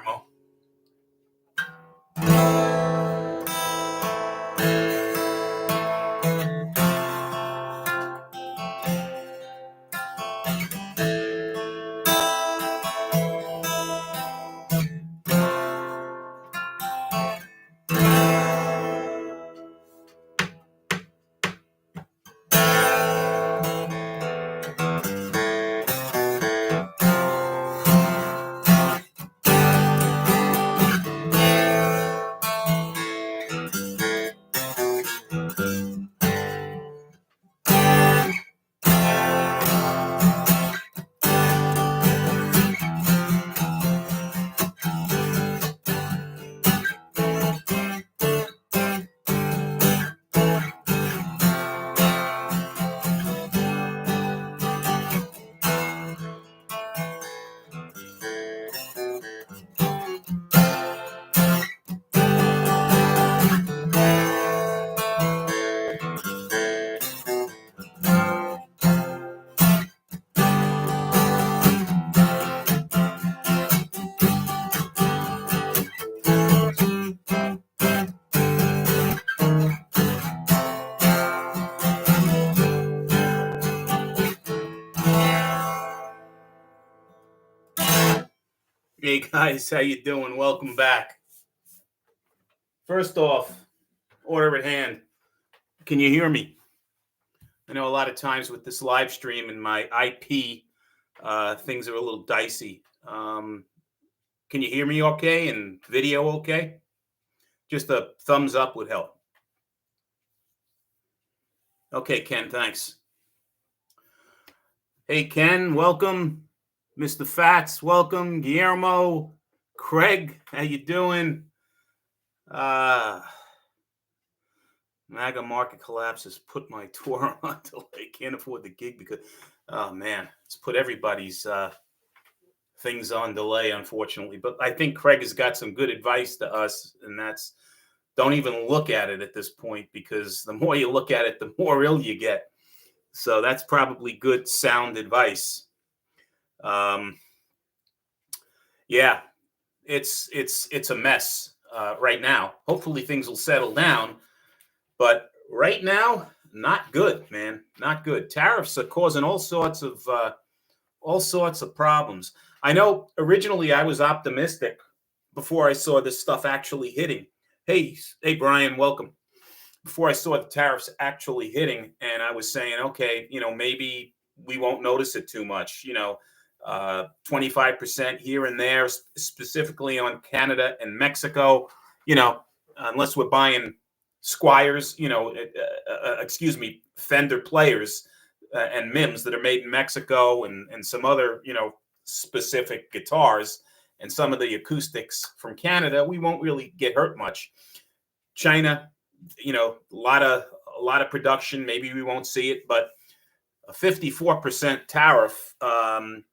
Guillermo. Hey guys, how you doing? Welcome back. First off, order at hand. Can you hear me? I know a lot of times with this live stream and my IP, things are a little dicey. Can you hear me okay and video okay? Just a thumbs up would help. Okay, Ken, thanks. Hey, Ken, welcome. Mr. Fats, welcome. Guillermo, Craig, how you doing? MAGA market collapses. Put my tour on until I can't afford the gig because, oh man, it's put everybody's things on delay, unfortunately. But I think Craig has got some good advice to us, and that's don't even look at it at this point because the more you look at it, the more ill you get. So that's probably good, sound advice. Yeah, it's a mess right now. Hopefully things will settle down, but right now, not good, man. Not good. Tariffs are causing all sorts of problems. I know originally I was optimistic before I saw this stuff actually hitting. Hey, Brian, welcome. Before I saw the tariffs actually hitting, and I was saying, okay, maybe we won't notice it too much. 25% here and there, specifically on Canada and Mexico. Unless we're buying Squires, Fender players and MIMs that are made in Mexico and some other, specific guitars and some of the acoustics from Canada, we won't really get hurt much. China, a lot of production. Maybe we won't see it, but a 54% tariff,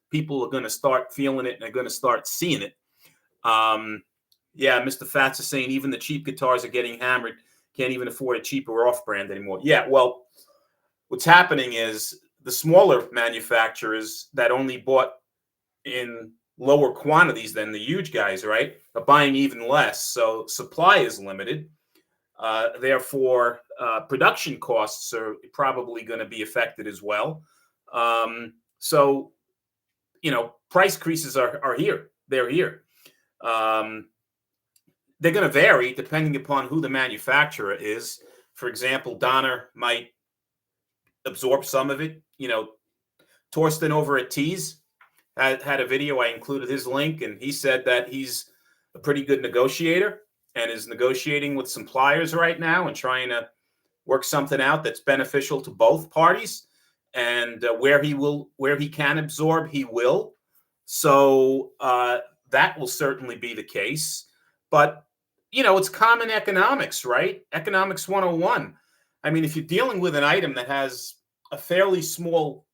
people are going to start feeling it and they're going to start seeing it. Yeah, Mr. Fats is saying even the cheap guitars are getting hammered. Can't even afford a cheaper off-brand anymore. Yeah, well, what's happening is the smaller manufacturers that only bought in lower quantities than the huge guys, right, are buying even less. So supply is limited. Therefore, production costs are probably going to be affected as well. So, price increases are here. They're here. They're going to vary depending upon who the manufacturer is. For example, Donner might absorb some of it. Torsten over at Tees had a video. I included his link, and he said that he's a pretty good negotiator and is negotiating with some pliers right now and trying to work something out that's beneficial to both parties. And where he can absorb, he will. So that will certainly be the case. But, it's common economics, right? Economics 101. I mean, if you're dealing with an item that has a fairly small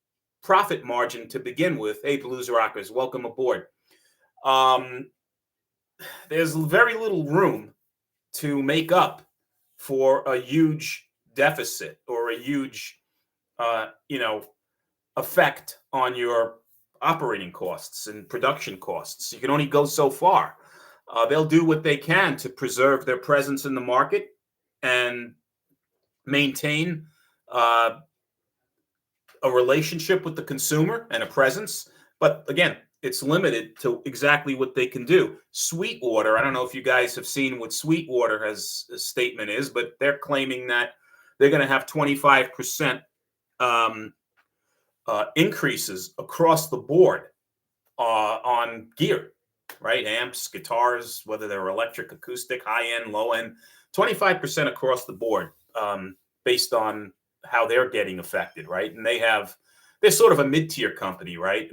profit margin to begin with, hey, Blues Rockers, welcome aboard. There's very little room to make up for a huge deficit or a huge, effect on your operating costs and production costs. You can only go so far. They'll do what they can to preserve their presence in the market and maintain uh, a relationship with the consumer and a presence. But again, it's limited to exactly what they can do. Sweetwater, I don't know if you guys have seen what Sweetwater has a statement is, but they're claiming that they're going to have 25% increases across the board on gear, right? Amps, guitars, whether they're electric, acoustic, high end, low end, 25% across the board, based on how they're getting affected, right? And they're sort of a mid-tier company, right?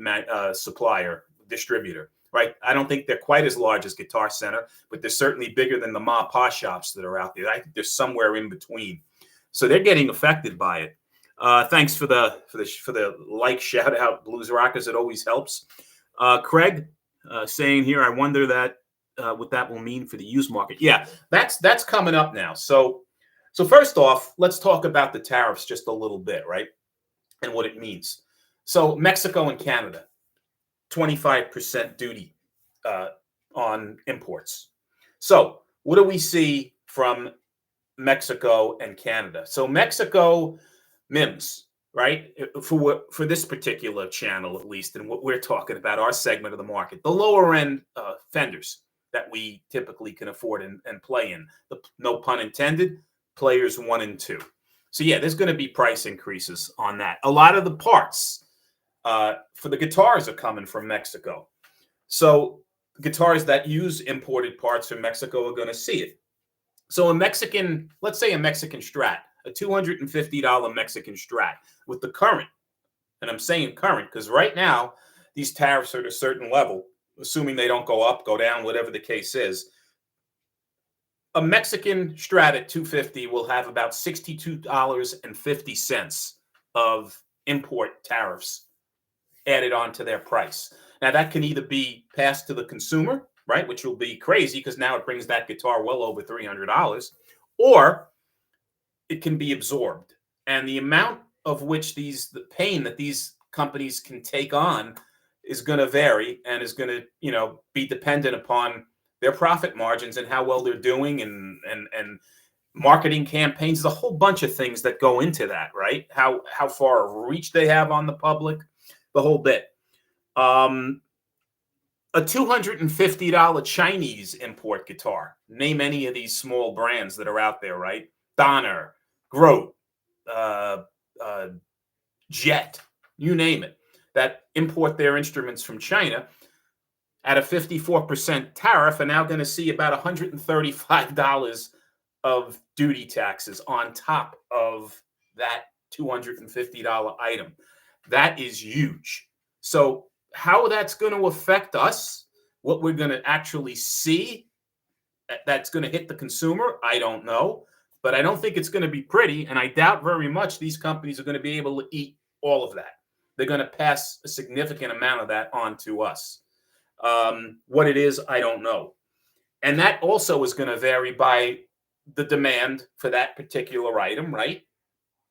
Supplier, distributor, right? I don't think they're quite as large as Guitar Center, but they're certainly bigger than the ma pa shops that are out there. I think they're somewhere in between, so they're getting affected by it. Thanks for the like shout out, Blues Rockers. It always helps. Craig saying here, I wonder what that will mean for the used market. Yeah, that's coming up now. So first off, let's talk about the tariffs just a little bit, right? And what it means. So Mexico and Canada, 25% duty on imports. So what do we see from Mexico and Canada? So Mexico, MIMS, right? For this particular channel, at least, and what we're talking about, our segment of the market, the lower end fenders that we typically can afford and play in. No pun intended, players 1 and 2. So yeah, there's going to be price increases on that. A lot of the parts for the guitars are coming from Mexico. So guitars that use imported parts from Mexico are going to see it. So let's say a Mexican Strat, a $250 Mexican Strat with the current, and I'm saying current because right now these tariffs are at a certain level, assuming they don't go up, go down, whatever the case is. A Mexican Strat at $250 will have about $62.50 of import tariffs added onto their price. Now that can either be passed to the consumer, right, which will be crazy because now it brings that guitar well over $300, or it can be absorbed. And the amount of which the pain that these companies can take on is going to vary and is going to, be dependent upon their profit margins and how well they're doing and marketing campaigns, the whole bunch of things that go into that, right? How far of reach they have on the public, the whole bit. A $250 Chinese import guitar. Name any of these small brands that are out there, right? Donner, Grote, Jet, you name it, that import their instruments from China at a 54% tariff are now going to see about $135 of duty taxes on top of that $250 item. That is huge. So how that's going to affect us, what we're going to actually see that's going to hit the consumer, I don't know. But I don't think it's going to be pretty, and I doubt very much these companies are going to be able to eat all of that. They're going to pass a significant amount of that on to us. What it is, I don't know. And that also is going to vary by the demand for that particular item, right?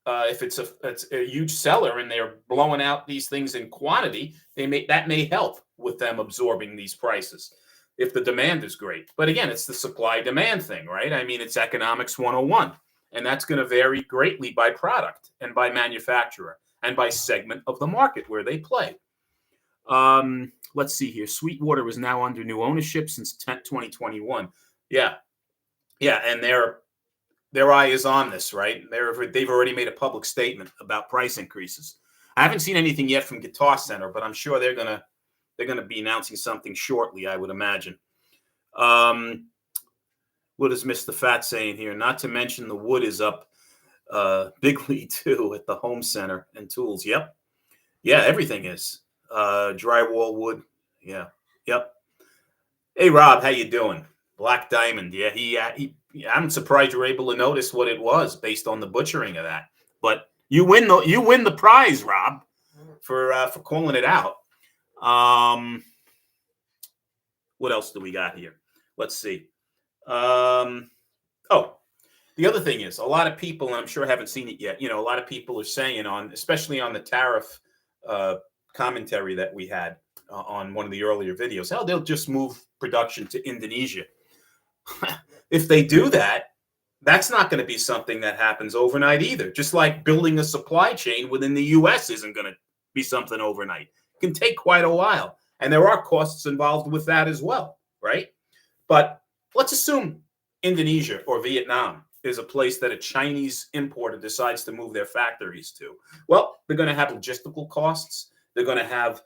If it's a huge seller and they're blowing out these things in quantity, that may help with them absorbing these prices if the demand is great. But again, it's the supply demand thing, right? I mean, it's economics 101, and that's going to vary greatly by product and by manufacturer and by segment of the market where they play. Let's see here. Sweetwater is now under new ownership since 2021. Yeah, and their eye is on this, right? They've already made a public statement about price increases. I haven't seen anything yet from Guitar Center, but I'm sure they're gonna be announcing something shortly, I would imagine. What is Mr. Fat saying here? Not to mention the wood is up bigly too at the home center and tools. Yep. Yeah, everything is. Drywall wood. Yeah. Yep. Hey Rob, how you doing? Black Diamond. Yeah, I'm surprised you were able to notice what it was based on the butchering of that. But you win the prize, Rob, for calling it out. What else do we got here? Let's see. The other thing is a lot of people, and I'm sure haven't seen it yet. A lot of people are saying especially on the tariff commentary that we had on one of the earlier videos. Hell, they'll just move production to Indonesia. If they do that, that's not going to be something that happens overnight either. Just like building a supply chain within the U.S. isn't going to be something overnight. It can take quite a while. And there are costs involved with that as well, right? But let's assume Indonesia or Vietnam is a place that a Chinese importer decides to move their factories to. Well, they're going to have logistical costs. They're going to have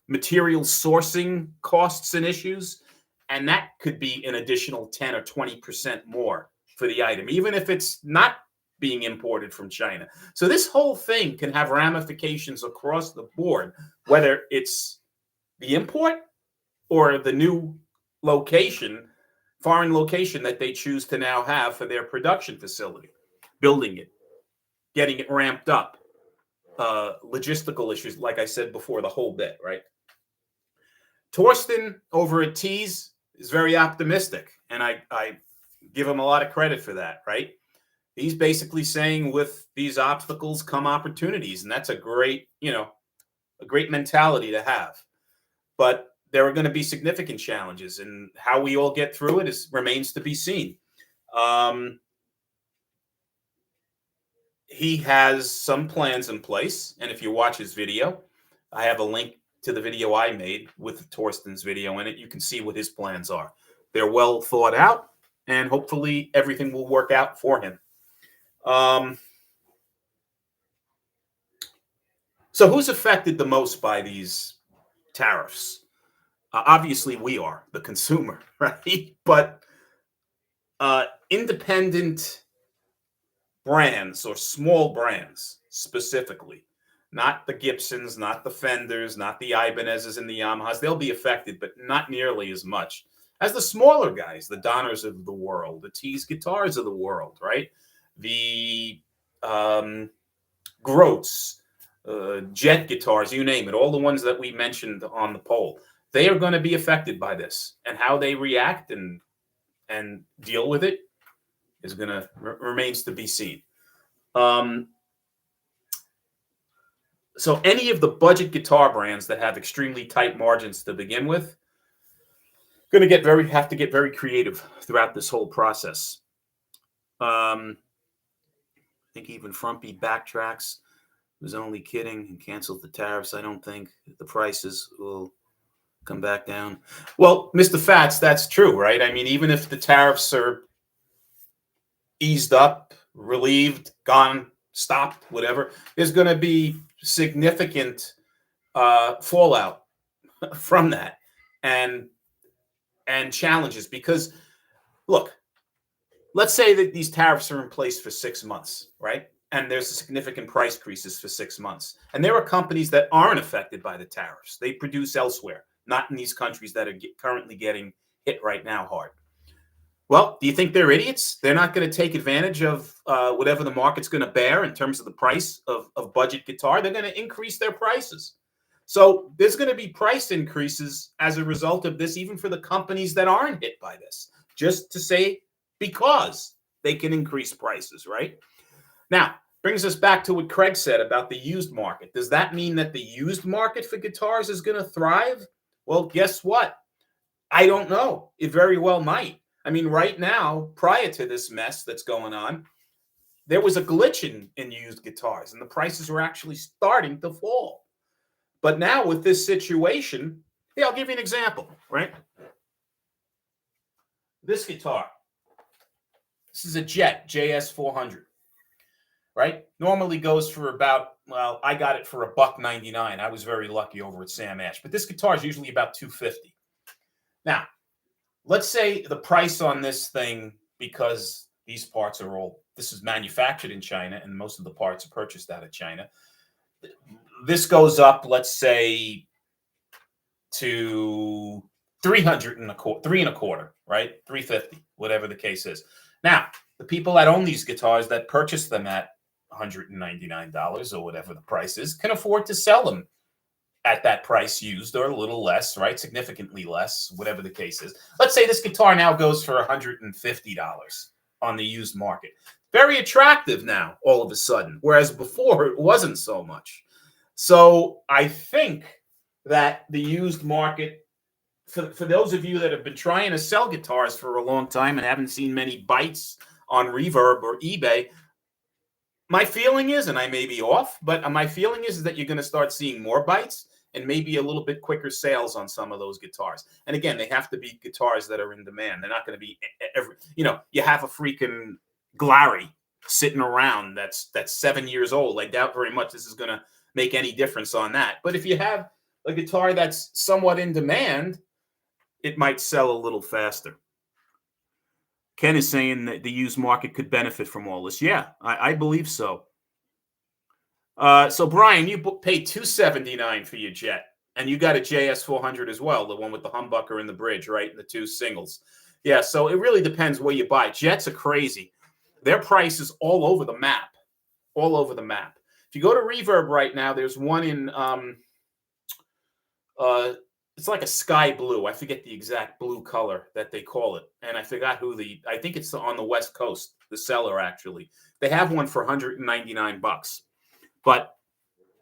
material sourcing costs and issues. And that could be an additional 10 or 20% more for the item, even if it's not being imported from China. So this whole thing can have ramifications across the board, whether it's the import or the new location, foreign location that they choose to now have for their production facility, building it, getting it ramped up, logistical issues, like I said before, the whole bit, right? Torsten over at Tees is very optimistic, and I give him a lot of credit for that, right? He's basically saying with these obstacles come opportunities, and that's a great, a great mentality to have. But there are going to be significant challenges, and how we all get through it remains to be seen. He has some plans in place, and if you watch his video, I have a link to the video I made with Torsten's video in it. You can see what his plans are. They're well thought out, and hopefully everything will work out for him. So who's affected the most by these tariffs? Obviously, we are, the consumer, right? But independent brands or small brands specifically, not the Gibsons, not the Fenders, not the Ibanez's and the Yamahas, they'll be affected, but not nearly as much as the smaller guys, the Donners of the world, the Tees Guitars of the world, right? The Groats, Jet Guitars, you name it, all the ones that we mentioned on the poll. They are going to be affected by this, and how they react and deal with it is going to remains to be seen. So any of the budget guitar brands that have extremely tight margins to begin with, going to have to get very creative throughout this whole process. I think even Frumpy backtracks, was only kidding and canceled the tariffs. I don't think the prices will come back down. Well, Mr. Fats, that's true, right? I mean, even if the tariffs are eased up, relieved, gone, stopped, whatever, there's going to be significant fallout from that and challenges. Because, look, let's say that these tariffs are in place for 6 months, right? And there's significant price increases for 6 months. And there are companies that aren't affected by the tariffs. They produce elsewhere, not in these countries that are currently getting hit right now hard. Well, do you think they're idiots? They're not going to take advantage of whatever the market's going to bear in terms of the price of budget guitar. They're going to increase their prices. So there's going to be price increases as a result of this, even for the companies that aren't hit by this, just to say because they can increase prices, right? Now, brings us back to what Craig said about the used market. Does that mean that the used market for guitars is going to thrive? Well, guess what? I don't know. It very well might. I mean, right now, prior to this mess that's going on, there was a glitch in used guitars, and the prices were actually starting to fall. But now with this situation, hey, I'll give you an example, right? This guitar, this is a Jet JS400, right? Normally goes for about, well, I got it for $1.99. I was very lucky over at Sam Ash, but this guitar is usually about $250. Now, let's say the price on this thing, because these parts are all, this is manufactured in China and most of the parts are purchased out of China. This goes up, let's say, to $325, right? $350, whatever the case is. Now, the people that own these guitars that purchase them at $199 or whatever the price is can afford to sell them at that price used, or a little less, right? Significantly less, whatever the case is. Let's say this guitar now goes for $150 on the used market. Very attractive now, all of a sudden, whereas before it wasn't so much. So I think that the used market, for those of you that have been trying to sell guitars for a long time and haven't seen many bites on Reverb or eBay, my feeling is, and I may be off, but my feeling is that you're going to start seeing more bites and maybe a little bit quicker sales on some of those guitars. And again, they have to be guitars that are in demand. They're not going to be you have a freaking Glary sitting around that's 7 years old. I doubt very much this is going to make any difference on that. But if you have a guitar that's somewhat in demand, it might sell a little faster. Ken is saying that the used market could benefit from all this. Yeah, I believe so. So Brian, you paid $279 for your Jet, and you got a JS400 as well, the one with the humbucker and the bridge, right? And the two singles. Yeah, so it really depends where you buy. Jets are crazy. Their price is all over the map. All over the map. If you go to Reverb right now, there's one in it's like a sky blue. I forget the exact blue color that they call it. And I forgot I think it's on the West Coast, the seller actually. They have one for $199, but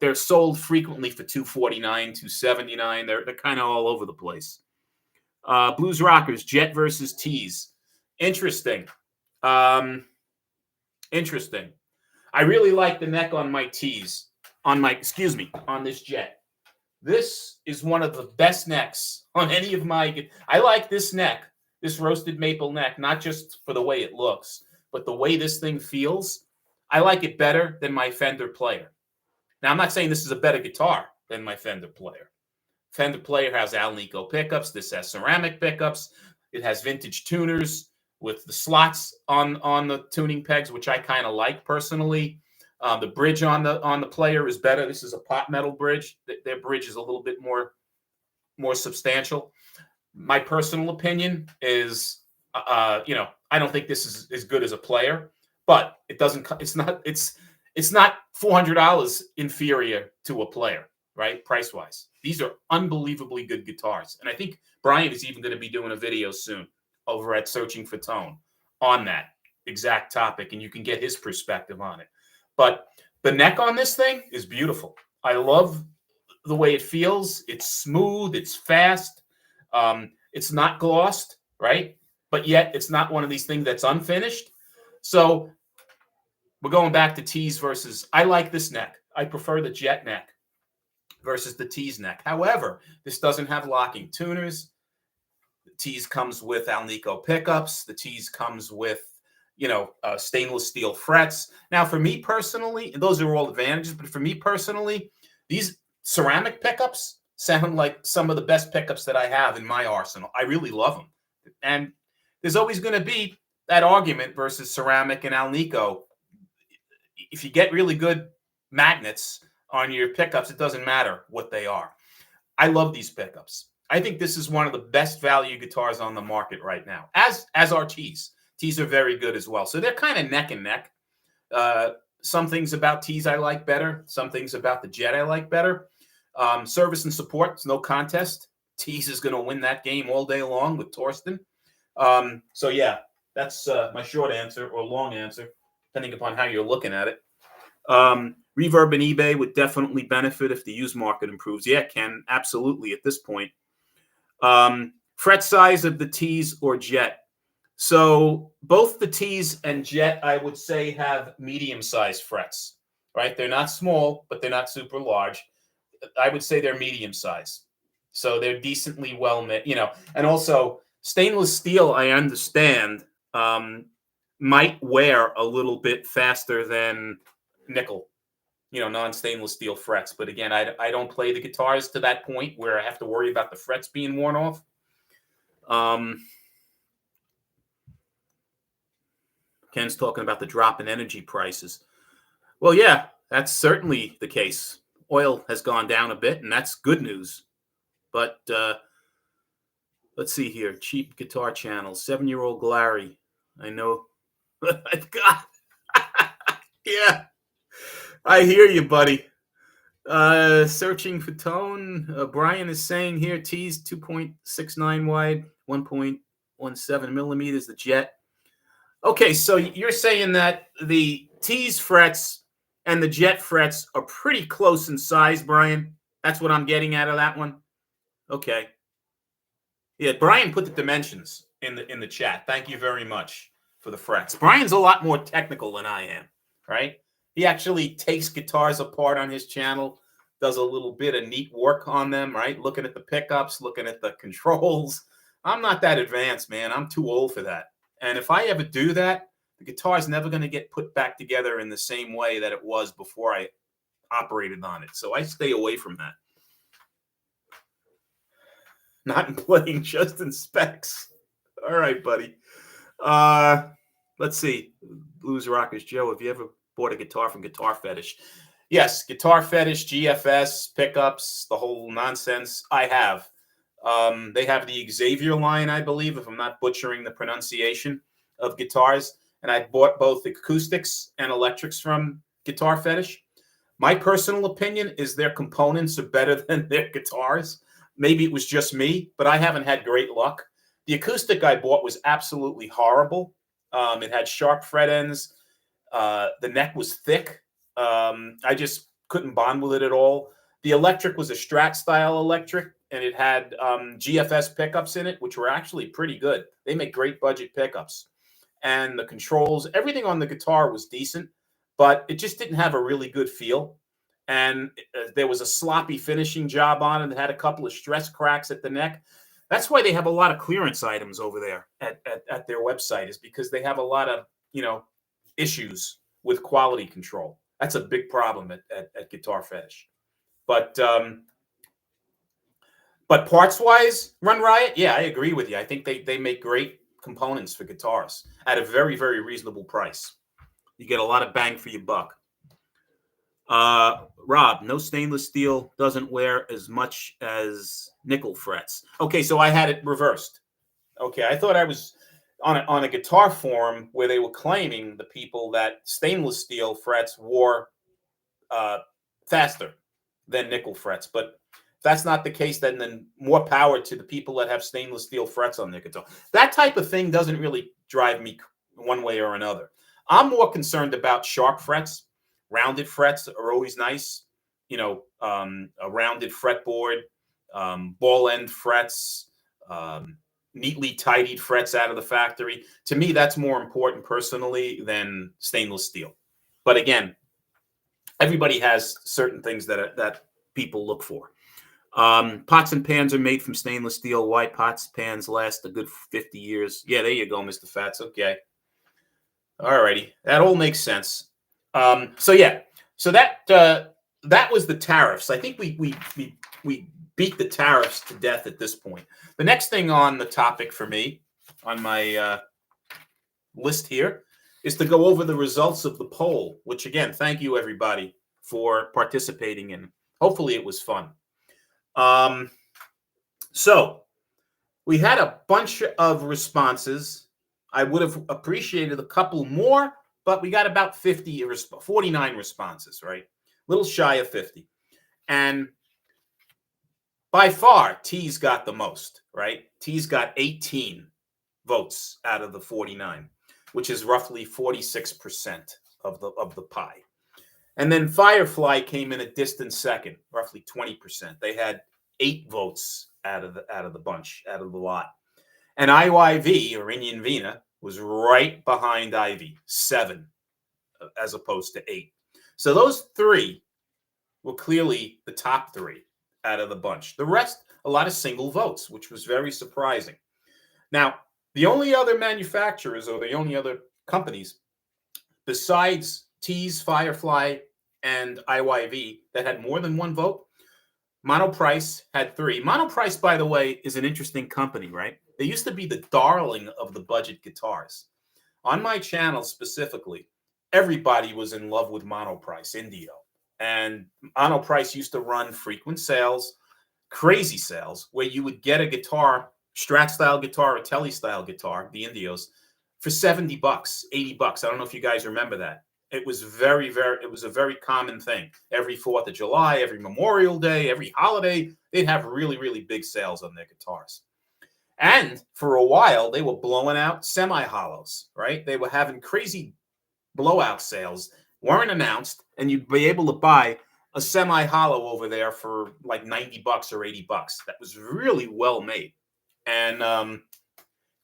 they're sold frequently for $249, $279. They're kind of all over the place. Blues Rockers, Jet versus Tees. Interesting. Interesting. I really like the neck on my Tees, on this Jet. This is one of the best necks on any of my. I like this neck, this roasted maple neck, not just for the way it looks, but the way this thing feels. I like it better than my Fender Player. Now, I'm not saying this is a better guitar than my Fender Player. Fender Player has Alnico pickups. This has ceramic pickups. It has vintage tuners with the slots on the tuning pegs, which I kind of like personally. The bridge on the Player is better. This is a pot metal bridge. Their bridge is a little bit more substantial. My personal opinion is, I don't think this is as good as a Player, but it's not $400 inferior to a Player, right? Price wise, these are unbelievably good guitars, and I think Brian is even going to be doing a video soon over at Searching for Tone on that exact topic, and you can get his perspective on it. But the neck on this thing is beautiful. I love the way it feels. It's smooth. It's fast. It's not glossed, right? But yet it's not one of these things that's unfinished. So we're going back to Tees versus. I like this neck. I prefer the Jet neck versus the Tees neck. However, this doesn't have locking tuners. The Tees comes with Alnico pickups. The Tees comes with stainless steel frets. Now, for me personally, and those are all advantages, but for me personally, these ceramic pickups sound like some of the best pickups that I have in my arsenal. I really love them. And there's always going to be that argument versus ceramic and Alnico. If you get really good magnets on your pickups, it doesn't matter what they are. I love these pickups. I think this is one of the best value guitars on the market right now, as are Tees. Tees are very good as well. So they're kind of neck and neck. Some things about Tees I like better. Some things about the Jet I like better. Service and support, it's no contest. Tees is going to win that game all day long with Torsten. So yeah, that's my short answer or long answer, depending upon how you're looking at it. Reverb and eBay would definitely benefit if the used market improves. Yeah, Ken, absolutely at this point. Fret size of the Tees or Jet. So both the Tees and Jet, I would say, have medium-sized frets, right? They're not small, but they're not super large. I would say they're medium-sized. So they're decently well-made, And also, stainless steel, I understand, might wear a little bit faster than nickel, non-stainless steel frets. But again, I don't play the guitars to that point where I have to worry about the frets being worn off. Ken's talking about the drop in energy prices. Well, yeah, that's certainly the case. Oil has gone down a bit, and that's good news. But let's see here. Cheap guitar channels. 7-year-old Glary. I know. I've got. Yeah. I hear you, buddy. Searching for tone. Brian is saying here, Tees 2.69 wide, 1.17 millimeters, the Jet. Okay, so you're saying that the Tees frets and the Jet frets are pretty close in size, Brian? That's what I'm getting out of that one. Okay. Yeah, Brian put the dimensions in the chat. Thank you very much for the frets. Brian's a lot more technical than I am, right? He actually takes guitars apart on his channel, does a little bit of neat work on them, right? Looking at the pickups, looking at the controls. I'm not that advanced, man. I'm too old for that. And if I ever do that, the guitar's never going to get put back together in the same way that it was before I operated on it. So I stay away from that. Not in playing, just in specs. All right, buddy. Let's see. Blues Rockers Joe, have you ever bought a guitar from Guitar Fetish? Yes, Guitar Fetish, GFS, pickups, the whole nonsense. I have. They have the Xavier line, I believe, if I'm not butchering the pronunciation of guitars. And I bought both acoustics and electrics from Guitar Fetish. My personal opinion is their components are better than their guitars. Maybe it was just me, but I haven't had great luck. The acoustic I bought was absolutely horrible. It had sharp fret ends. The neck was thick. I just couldn't bond with it at all. The electric was a Strat style electric, and it had GFS pickups in it, which were actually pretty good. They make great budget pickups. And the controls, everything on the guitar was decent, but it just didn't have a really good feel. And there was a sloppy finishing job on it. It had a couple of stress cracks at the neck. That's why they have a lot of clearance items over there at their website, is because they have a lot of, issues with quality control. That's a big problem at Guitar Fetish. But parts-wise, Run Riot, yeah, I agree with you. I think they make great components for guitars at a very, very reasonable price. You get a lot of bang for your buck. Rob, no stainless steel doesn't wear as much as nickel frets. Okay, so I had it reversed. Okay, I thought I was on a guitar forum where they were claiming, the people, that stainless steel frets wore faster than nickel frets. But if that's not the case, then more power to the people that have stainless steel frets on their guitar. That type of thing doesn't really drive me one way or another. I'm more concerned about sharp frets. Rounded frets are always nice. A rounded fretboard, ball end frets, neatly tidied frets out of the factory. To me, that's more important personally than stainless steel. But again, everybody has certain things that people look for. Pots and pans are made from stainless steel. Why pots and pans last a good 50 years? Yeah, there you go, Mr. Fats. Okay. All righty. That all makes sense. So that was the tariffs. I think we beat the tariffs to death at this point. The next thing on the topic for me on my list here is to go over the results of the poll, which, again, thank you everybody for participating in. Hopefully it was fun. So we had a bunch of responses. I would have appreciated a couple more, but we got about 49 responses, right? A little shy of 50. And by far, T's got the most, right? T's got 18 votes out of the 49, which is roughly 46% of the pie. And then Firefly came in a distant second, roughly 20%. They had 8 votes out of the bunch, out of the lot. And IYV, or Indian Vina, was right behind Ivy, 7 as opposed to 8. So those 3 were clearly the top 3 out of the bunch. The rest, a lot of single votes, which was very surprising. Now, the only other manufacturers, or the only other companies besides T's, Firefly, and IYV that had more than 1 vote, Monoprice had 3. Monoprice, by the way, is an interesting company, right? They used to be the darling of the budget guitars. On my channel specifically, everybody was in love with Monoprice, Indio. And Monoprice used to run frequent sales, crazy sales, where you would get a guitar, Strat-style guitar or Tele-style guitar, the Indios, for $70, $80. I don't know if you guys remember that. It was it was a very common thing. Every 4th of July, every Memorial Day, every holiday, they'd have really, really big sales on their guitars. And for a while, they were blowing out semi-hollows, right? They were having crazy blowout sales, weren't announced, and you'd be able to buy a semi-hollow over there for like $90 or $80. That was really well made, and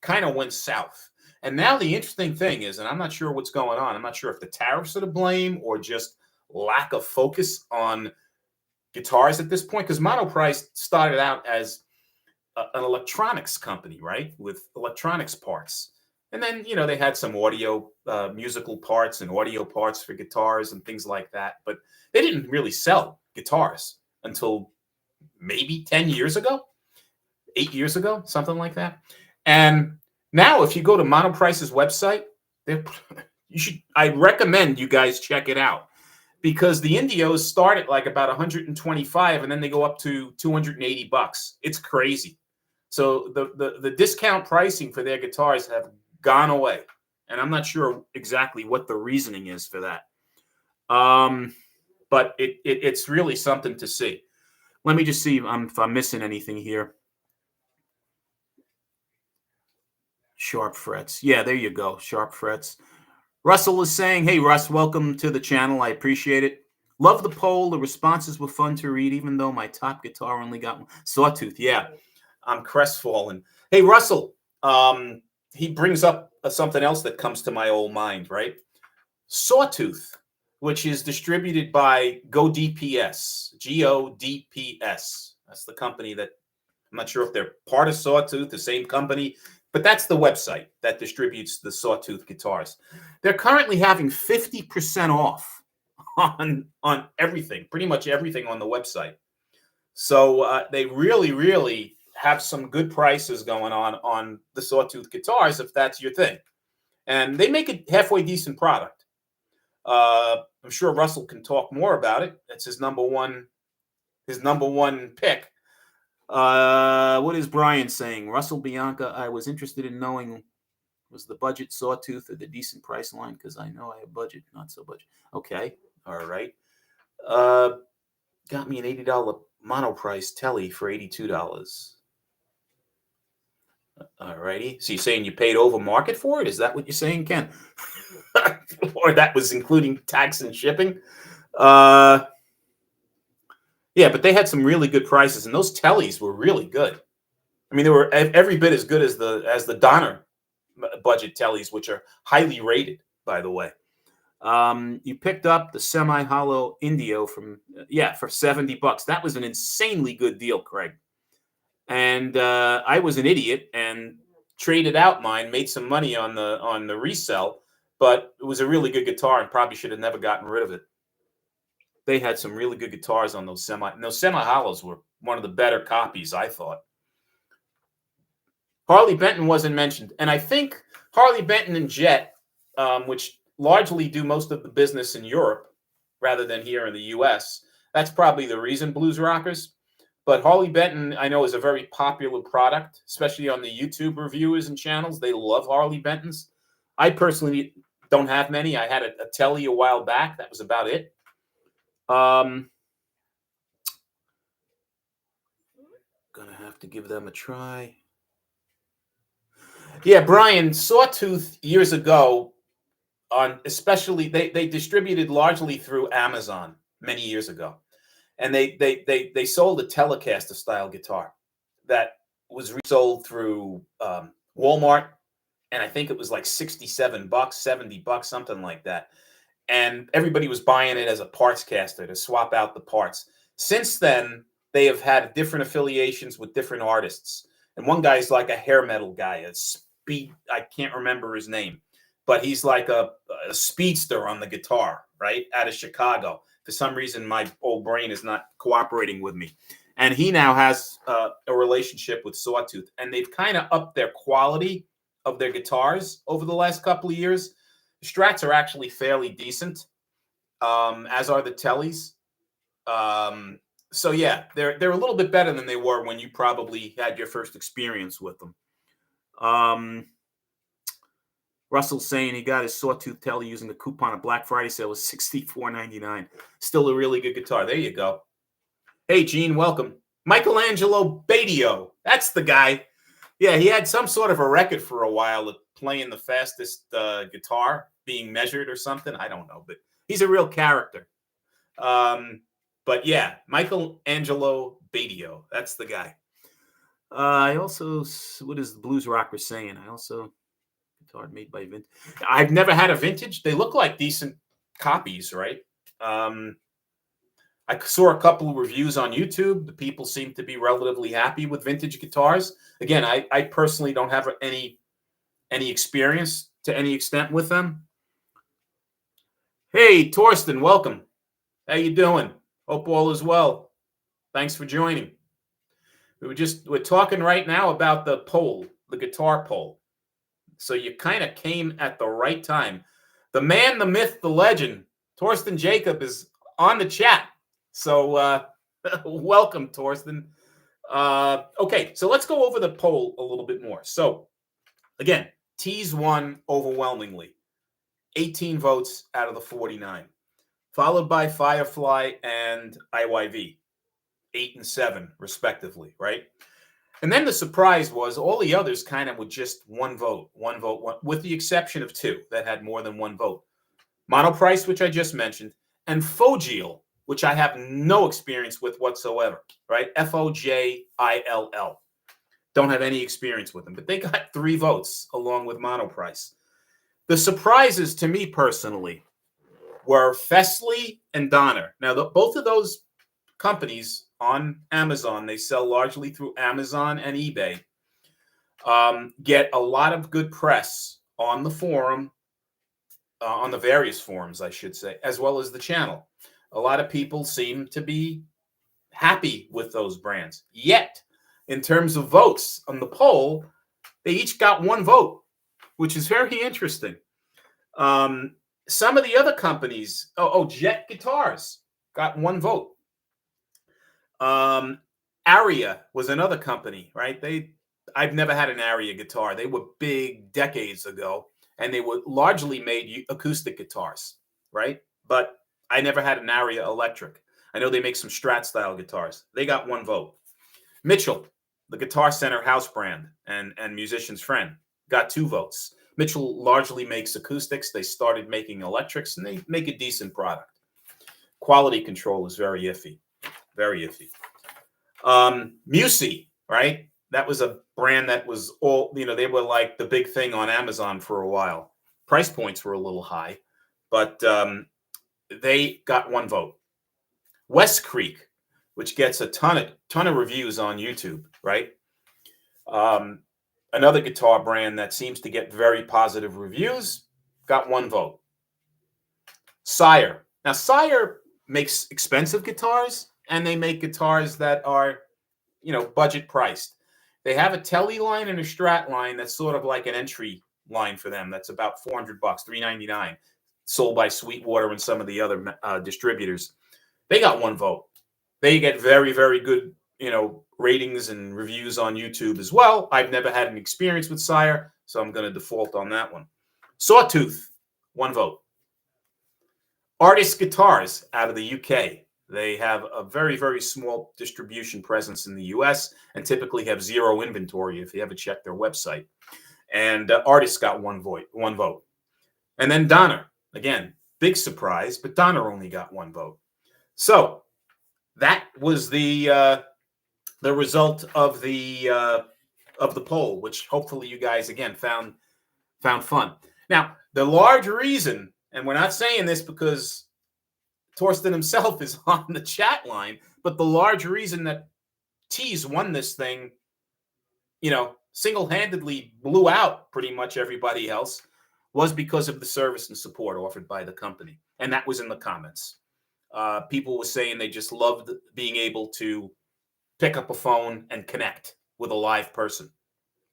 kind of went south. And now the interesting thing is, and I'm not sure what's going on. I'm not sure if the tariffs are to blame or just lack of focus on guitars at this point, because Monoprice started out as an electronics company, right, with electronics parts. And then, they had some audio, musical parts and audio parts for guitars and things like that. But they didn't really sell guitars until maybe 10 years ago, 8 years ago, something like that. And now if you go to Monoprice's website, I recommend you guys check it out, because the Indios start at like about 125 and then they go up to $280. It's crazy. So the discount pricing for their guitars have gone away, and I'm not sure exactly what the reasoning is for that. But it's really something to see. Let me just see if I'm missing anything here. Sharp frets. Yeah, there you go. Sharp frets. Russell is saying, hey, Russ, welcome to the channel. I appreciate it. Love the poll. The responses were fun to read, even though my top guitar only got one. Sawtooth. Yeah, I'm crestfallen. Hey, Russell, he brings up something else that comes to my old mind, right? Sawtooth, which is distributed by GoDPS, GODPS. That's the company that, I'm not sure if they're part of Sawtooth, the same company, but that's the website that distributes the Sawtooth guitars. They're currently having 50% off on everything, pretty much everything on the website. So they really, really have some good prices going on the Sawtooth guitars, if that's your thing. And they make a halfway decent product. I'm sure Russell can talk more about it. That's his number one pick. What is Brian saying? Russell Bianca, I was interested in knowing, was the budget Sawtooth or the decent price line? Because I know I have budget, not so budget. Okay, all right. Got me an $80 Monoprice telly for $82. All righty. So you're saying you paid over market for it? Is that what you're saying, Ken? Or that was including tax and shipping? Yeah, but they had some really good prices, and those tellies were really good. I mean, they were every bit as good as the Donner budget tellies, which are highly rated, by the way. You picked up the semi-hollow Indio for $70. That was an insanely good deal, Craig. And I was an idiot and traded out mine, made some money on the resell, but it was a really good guitar and probably should have never gotten rid of it. They had some really good guitars on those semi-hollows were one of the better copies, I thought. Harley Benton wasn't mentioned, and I think Harley Benton and Jet, which largely do most of the business in Europe rather than here in the U.S., that's probably the reason, Blues Rockers. But Harley Benton, I know, is a very popular product, especially on the YouTube reviewers and channels. They love Harley Bentons. I personally don't have many. I had a telly a while back. That was about it. Gonna have to give them a try. Yeah, Brian, Sawtooth years ago, especially they distributed largely through Amazon many years ago. And they sold a Telecaster style guitar that was resold through Walmart, and I think it was like $67, $70, something like that. And everybody was buying it as a parts caster to swap out the parts. Since then, they have had different affiliations with different artists. And one guy's like a hair metal guy, I can't remember his name, but he's like a speedster on the guitar, right, out of Chicago. For some reason, my old brain is not cooperating with me. And he now has a relationship with Sawtooth. And they've kind of upped their quality of their guitars over the last couple of years. The Strats are actually fairly decent, as are the Tellys. So, yeah, they're a little bit better than they were when you probably had your first experience with them. Russell's saying he got his Sawtooth Telly using a coupon at Black Friday sale. It was $64.99. Still a really good guitar. There you go. Hey, Gene, welcome. Michelangelo Badio. That's the guy. Yeah, he had some sort of a record for a while of playing the fastest guitar being measured or something. I don't know, but he's a real character. But yeah, Michelangelo Badio, that's the guy. I also, what is the blues rocker saying? I also, guitar made by vintage. I've never had a vintage. They look like decent copies, right? I saw a couple of reviews on YouTube. The people seem to be relatively happy with vintage guitars. Again, I personally don't have any experience to any extent with them. Hey, Torsten, welcome. How you doing? Hope all is well. Thanks for joining. We're talking right now about the poll, the guitar poll. So you kind of came at the right time. The man, the myth, the legend, Torsten Jacob is on the chat. So welcome, Torsten. Okay, so let's go over the poll a little bit more. So again, T's won overwhelmingly, 18 votes out of the 49, followed by Firefly and IYV, 8 and 7 respectively, right? And then the surprise was all the others kind of with just one vote, with the exception of 2 that had more than 1 vote. Monoprice, which I just mentioned, and Fogill, which I have no experience with whatsoever, right? Fojill. Don't have any experience with them, but they got 3 votes along with Monoprice. The surprises to me personally were Fesley and Donner. Now, both of those companies on Amazon, they sell largely through Amazon and eBay, get a lot of good press on the forum, on the various forums, I should say, as well as the channel. A lot of people seem to be happy with those brands. Yet, in terms of votes on the poll, they each got 1 vote, which is very interesting. Some of the other companies, Jet Guitars got 1 vote. Aria was another company, right? I've never had an Aria guitar. They were big decades ago, and they were largely made acoustic guitars, right? But I never had an Aria electric. I know they make some Strat style guitars. They got 1 vote. Mitchell, the Guitar Center house brand and musician's friend, got 2 votes. Mitchell largely makes acoustics. They started making electrics, and they make a decent product. Quality control is very iffy. Very iffy. Musi, right? That was a brand that was all, they were like the big thing on Amazon for a while. Price points were a little high, but they got 1 vote. West Creek, which gets a ton of reviews on YouTube, right? Another guitar brand that seems to get very positive reviews, got 1 vote. Sire. Now, Sire makes expensive guitars, and they make guitars that are, budget priced. They have a Tele line and a Strat line that's sort of like an entry line for them. That's about $400, $399, sold by Sweetwater and some of the other distributors. They got 1 vote. They get very, very good, ratings and reviews on YouTube as well. I've never had an experience with Sire, so I'm going to default on that one. Sawtooth, 1 vote. Artist Guitars out of the UK. They have a very, very small distribution presence in the US and typically have 0 inventory if you ever check their website. And Artists got 1 vote. And then Donner, again, big surprise, but Donner only got 1 vote. So that was the result of the poll, which hopefully you guys again found fun. Now, the large reason, and we're not saying this because Torsten himself is on the chat line, but the large reason that T's won this thing, single-handedly blew out pretty much everybody else, was because of the service and support offered by the company. And that was in the comments. People were saying they just loved being able to pick up a phone and connect with a live person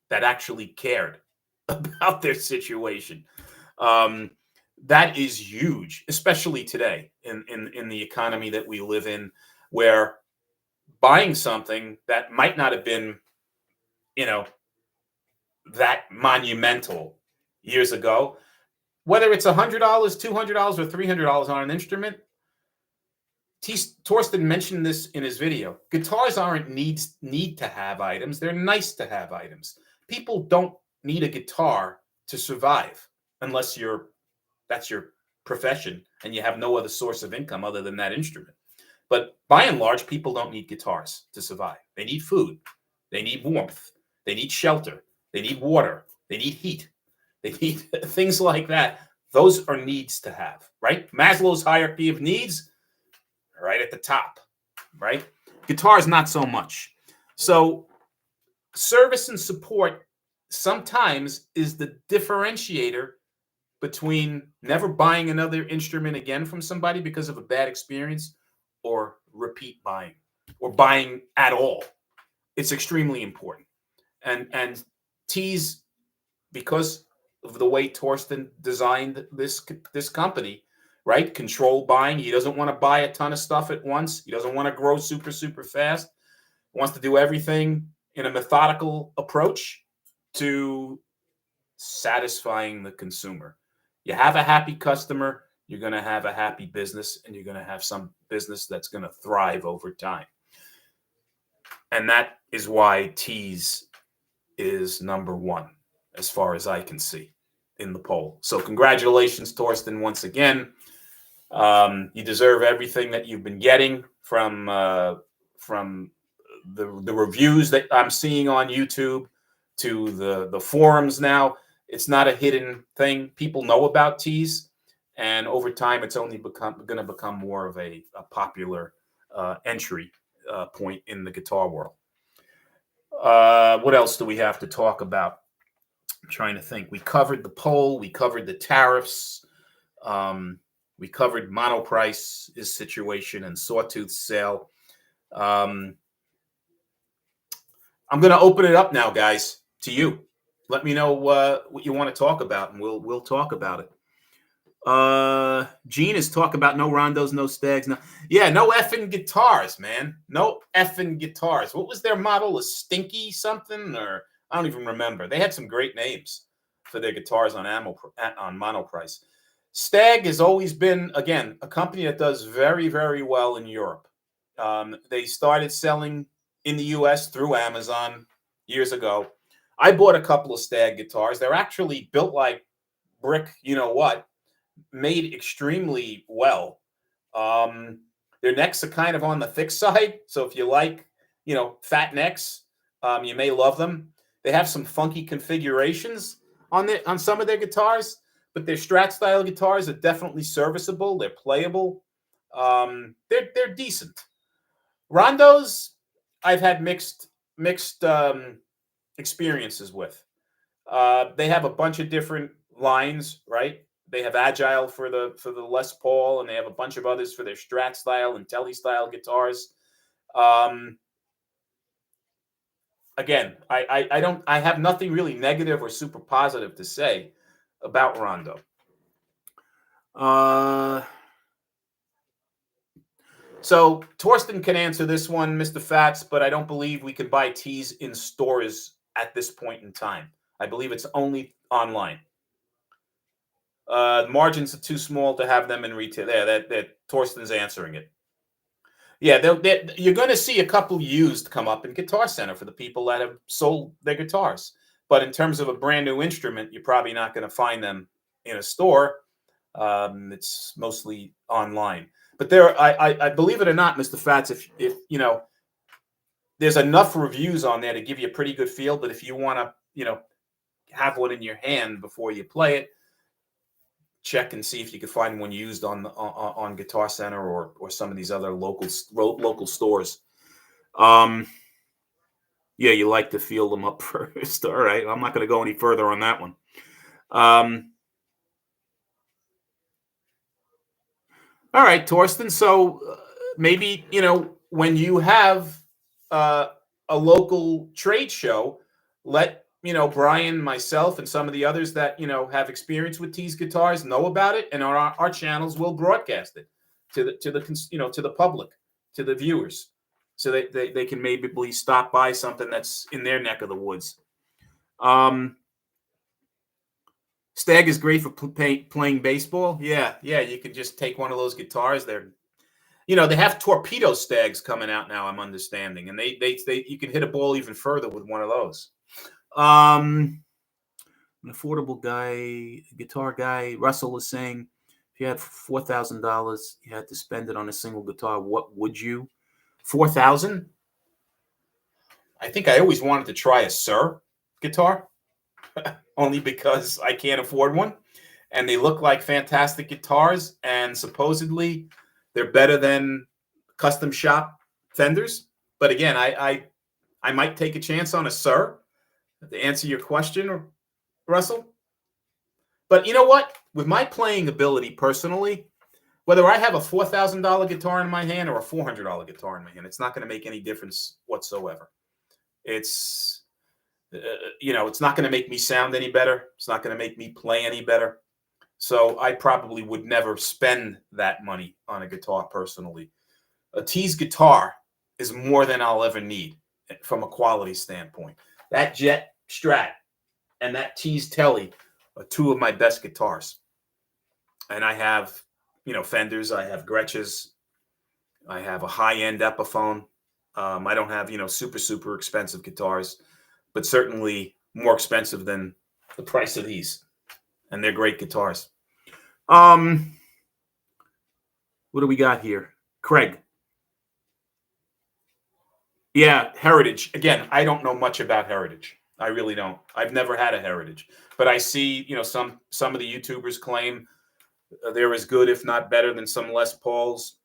that actually cared about their situation. That is huge, especially today in the economy that we live in, where buying something that might not have been, that monumental years ago, whether it's $100, $200, or $300 on an instrument. Torsten mentioned this in his video. Guitars aren't need to have items. They're nice to have items. People don't need a guitar to survive unless that's your profession and you have no other source of income other than that instrument. But by and large, people don't need guitars to survive. They need food. They need warmth. They need shelter. They need water. They need heat. They need things like that. Those are needs to have, right? Maslow's hierarchy of needs, right at the top, right? Guitars, not so much. So service and support sometimes is the differentiator between never buying another instrument again from somebody because of a bad experience or repeat buying or buying at all. It's extremely important. And T's, because of the way Torsten designed this company, right? Control buying. He doesn't want to buy a ton of stuff at once. He doesn't want to grow super, super fast. He wants to do everything in a methodical approach to satisfying the consumer. You have a happy customer, you're going to have a happy business, and you're going to have some business that's going to thrive over time. And that is why T's is number one, as far as I can see in the poll. So congratulations, Torsten, once again. You deserve everything that you've been getting from the reviews that I'm seeing on YouTube to the forums now. It's not a hidden thing. People know about T's, and over time, it's only going to become more of a popular entry point in the guitar world. What else do we have to talk about? I'm trying to think. We covered the poll. We covered the tariffs. We covered Monoprice's situation and Sawtooth sale. I'm going to open it up now, guys, to you. Let me know what you want to talk about, and we'll talk about it. Gene is talking about no rondos, no stags. No effing guitars, man. No effing guitars. What was their model? A Stinky something? Or I don't even remember. They had some great names for their guitars on Monoprice. Stag has always been, again, a company that does very, very well in Europe. They started selling in the U.S. through Amazon years ago. I bought a couple of Stag guitars. They're actually built like brick, made extremely well. Their necks are kind of on the thick side. So if you like, fat necks, you may love them. They have some funky configurations on some of their guitars, but their Strat style guitars are definitely serviceable. They're playable. They're decent. Rondos, I've had mixed experiences with. They have a bunch of different lines, right? They have Agile for the Les Paul, and they have a bunch of others for their Strat style and Tele style guitars. Again, I have nothing really negative or super positive to say about Rondo. So Torsten can answer this one, Mr. Fats, but I don't believe we can buy T's in stores at this point in time. I believe it's only online. Margins are too small to have them in retail. Yeah, that Torsten's answering it. Yeah, you're going to see a couple used come up in Guitar Center for the people that have sold their guitars. But in terms of a brand new instrument, you're probably not going to find them in a store. It's mostly online. But I believe it or not, Mr. Fats, if there's enough reviews on there to give you a pretty good feel. But if you want to, have one in your hand before you play it, check and see if you can find one used on Guitar Center or some of these other local stores. Yeah, you like to feel them up first. All right, I'm not going to go any further on that one. All right, Torsten. So maybe, when you have a local trade show, let Brian, myself, and some of the others that have experience with T's guitars know about it, and our channels will broadcast it to the public, to the viewers, so they can maybe stop by something that's in their neck of the woods. Stag is great for playing baseball. Yeah, you can just take one of those guitars. They have torpedo Stags coming out now, I'm understanding, and they you can hit a ball even further with one of those. An affordable guitar guy, Russell is saying, If you had $4,000, you had to spend it on a single guitar. What would you? 4,000? I think I always wanted to try a Sir guitar, only because I can't afford one. And they look like fantastic guitars, and supposedly they're better than custom shop Fenders. But again, I might take a chance on a Sir to answer your question, Russell. But you know what? With my playing ability personally, whether I have a $4,000 guitar in my hand or a $400 guitar in my hand, it's not going to make any difference whatsoever. It's, it's not going to make me sound any better. It's not going to make me play any better. So I probably would never spend that money on a guitar personally. A Tease guitar is more than I'll ever need from a quality standpoint. That Jet Strat and that Tease Telly are two of my best guitars. And I have, Fenders. I have Gretches. I have a high-end Epiphone. I don't have, super, super expensive guitars, but certainly more expensive than the price of these. And they're great guitars. What do we got here? Craig. Yeah, Heritage. Again, I don't know much about Heritage. I really don't. I've never had a Heritage. But I see, some of the YouTubers claim they're as good, if not better, than some Les Pauls.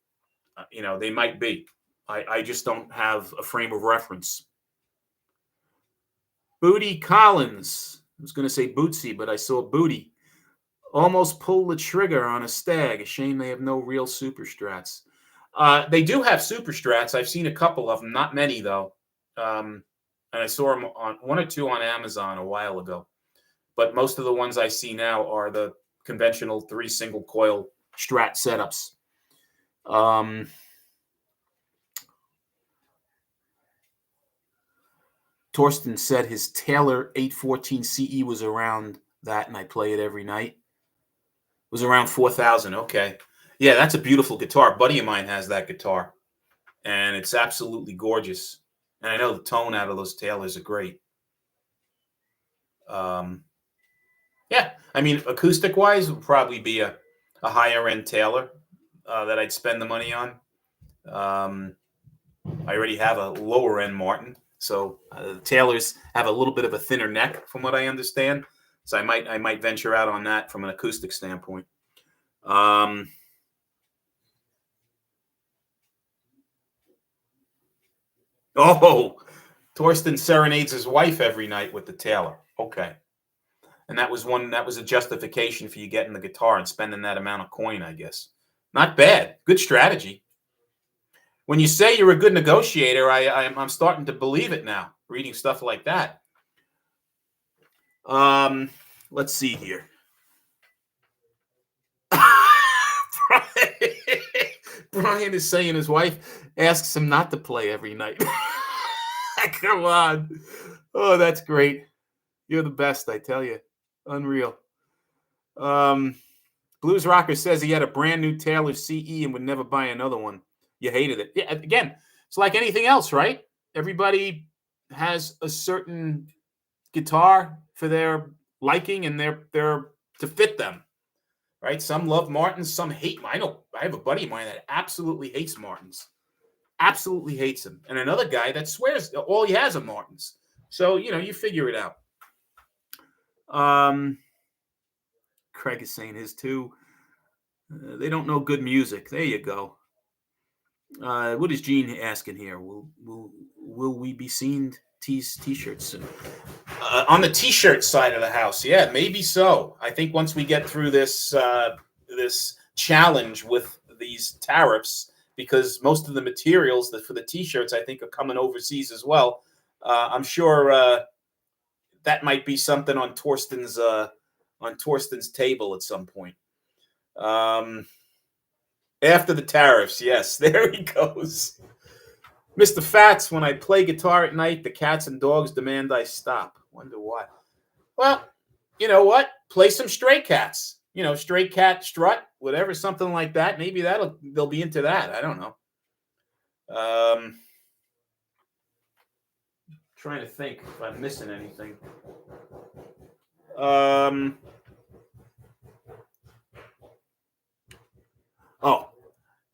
They might be. I just don't have a frame of reference. Booty Collins. I was going to say Bootsy, but I saw Booty. Almost pulled the trigger on a Stag. A shame they have no real Super Strats. They do have Super Strats. I've seen a couple of them, not many though. And I saw them on one or two on Amazon a while ago. But most of the ones I see now are the conventional 3 single coil Strat setups. Torsten said his Taylor 814 CE was around that, and I play it every night. It was around 4,000. Okay. Yeah, that's a beautiful guitar. A buddy of mine has that guitar, and it's absolutely gorgeous. And I know the tone out of those Taylors are great. Yeah, I mean, acoustic-wise, would probably be a higher-end Taylor that I'd spend the money on. I already have a lower-end Martin, so the Taylors have a little bit of a thinner neck, from what I understand. So I might venture out on that from an acoustic standpoint. Oh, Torsten serenades his wife every night with the Taylor. Okay. And that was a justification for you getting the guitar and spending that amount of coin, I guess. Not bad. Good strategy. When you say you're a good negotiator, I'm starting to believe it now, reading stuff like that. Let's see here. Brian is saying his wife asks him not to play every night. Come on. Oh, that's great. You're the best, I tell you. Unreal. Blues Rocker says he had a brand new Taylor CE and would never buy another one. You hated it. Yeah, again, it's like anything else, right? Everybody has a certain guitar for their liking and their to fit them, right? Some love Martins, some hate. I have a buddy of mine that absolutely hates Martins. Absolutely hates them. And another guy that swears all he has are Martins. So, you figure it out. Craig is saying his too. They don't know good music. There you go. What is Gene asking here? Will we be seeing t-shirts soon? On the t-shirt side of the house, yeah, maybe so. I think once we get through this this challenge with these tariffs, because most of the materials for the t-shirts I think are coming overseas as well. I'm sure that might be something on Torsten's table at some point. After the tariffs, yes, there he goes. Mr. Fats, when I play guitar at night, the cats and dogs demand I stop. Wonder why. Well, you know what? Play some Stray Cats. Stray Cat Strut, whatever, something like that. Maybe they'll be into that. I don't know. Trying to think if I'm missing anything.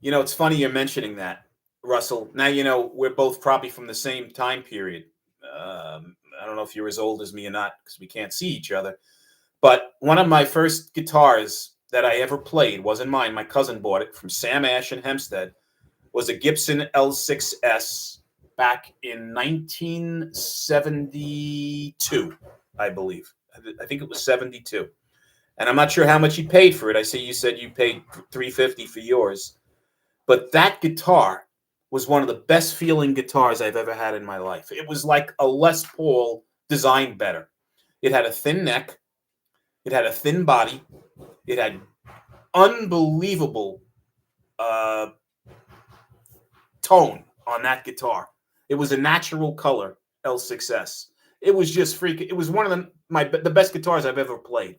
You know, it's funny you're mentioning that, Russell. Now, you know, we're both probably from the same time period. I don't know if you're as old as me or not because we can't see each other. But one of my first guitars that I ever played wasn't mine. My cousin bought it from Sam Ash in Hempstead. Was a Gibson L6S back in 1972, I believe. I think it was 72. And I'm not sure how much you paid for it. I see you said you paid $350 for yours. But that guitar was one of the best feeling guitars I've ever had in my life. It was like a Les Paul designed better. It had a thin neck, it had a thin body, it had unbelievable uh, tone on that guitar. It was a natural color L6S. It was just freaking. It was one of the best guitars I've ever played.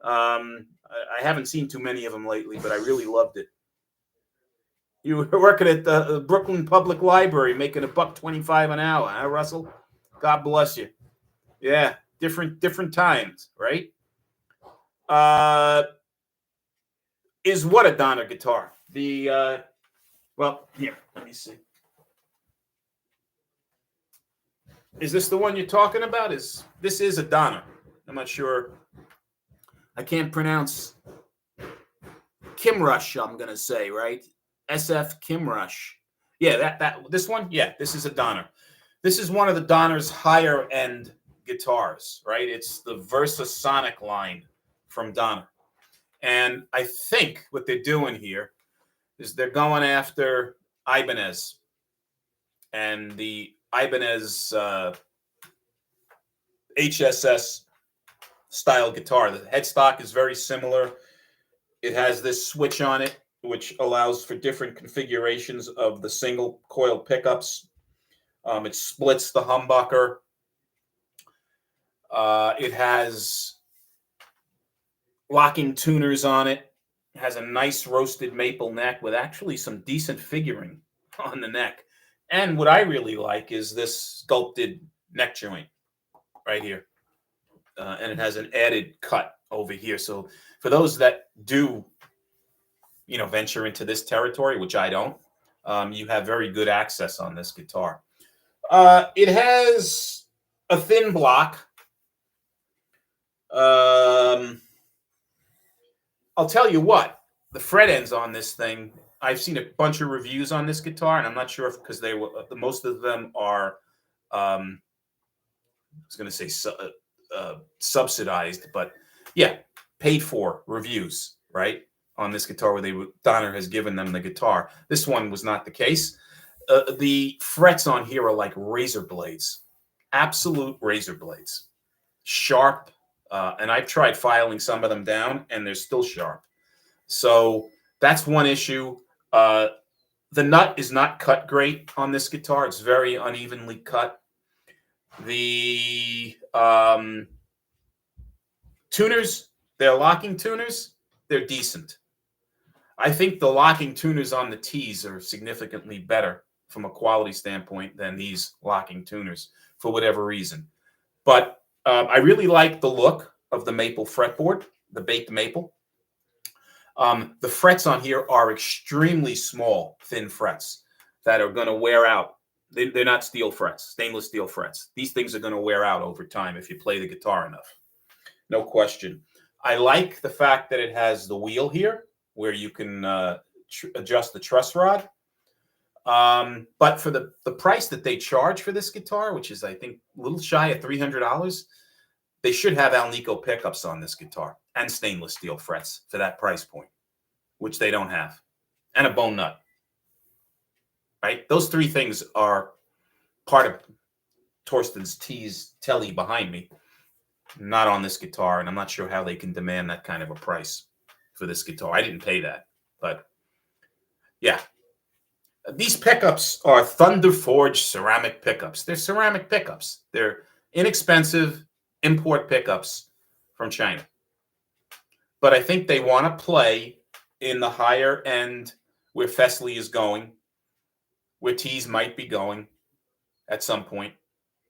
I haven't seen too many of them lately, but I really loved it. You were working at the Brooklyn Public Library, making $1.25 an hour, huh, Russell? God bless you. Yeah, different times, right? Is what a Donner guitar? The well, here, let me see. Is this the one you're talking about? This is a Donner? I'm not sure. I can't pronounce Kimrush. I'm gonna say right. SF Kimrush. Yeah, that this one. Yeah, this is a Donner. This is one of the Donner's higher end guitars, right? It's the Versasonic line from Donner. And I think what they're doing here is they're going after Ibanez and the Ibanez HSS style guitar. The headstock is very similar. It has this switch on it, which allows for different configurations of the single coil pickups. It splits the humbucker. It has locking tuners on it. It has a nice roasted maple neck with actually some decent figuring on the neck. And what I really like is this sculpted neck joint right here. And it has an added cut over here. So for those that do, you know, venture into this territory, which I don't, you have very good access on this guitar. It has a thin block. I'll tell you what, the fret ends on this thing. I've seen a bunch of reviews on this guitar, and I'm not sure if because they were most of them are, I was going to say subsidized, but yeah, paid for reviews, right, on this guitar where Donner has given them the guitar. This one was not the case. The frets on here are like razor blades, absolute razor blades, sharp. And I've tried filing some of them down, and they're still sharp. So that's one issue. The nut is not cut great on this guitar. It's very unevenly cut. The tuners, they're locking tuners, they're decent. I think the locking tuners on the T's are significantly better from a quality standpoint than these locking tuners for whatever reason. But I really like the look of the maple fretboard, the baked maple. The frets on here are extremely small, thin frets that are going to wear out. They're not steel frets, stainless steel frets. These things are going to wear out over time if you play the guitar enough. No question. I like the fact that it has the wheel here where you can adjust the truss rod. But for the price that they charge for this guitar, which is, I think, a little shy of $300, they should have Alnico pickups on this guitar and stainless steel frets for that price point, which they don't have, and a bone nut. Right? Those three things are part of Torsten's T's telly behind me, not on this guitar, and I'm not sure how they can demand that kind of a price for this guitar. I didn't pay that, but yeah. These pickups are Thunder Forge ceramic pickups. They're ceramic pickups. They're inexpensive import pickups from China. But I think they want to play in the higher end where Fesley is going, where T's might be going at some point,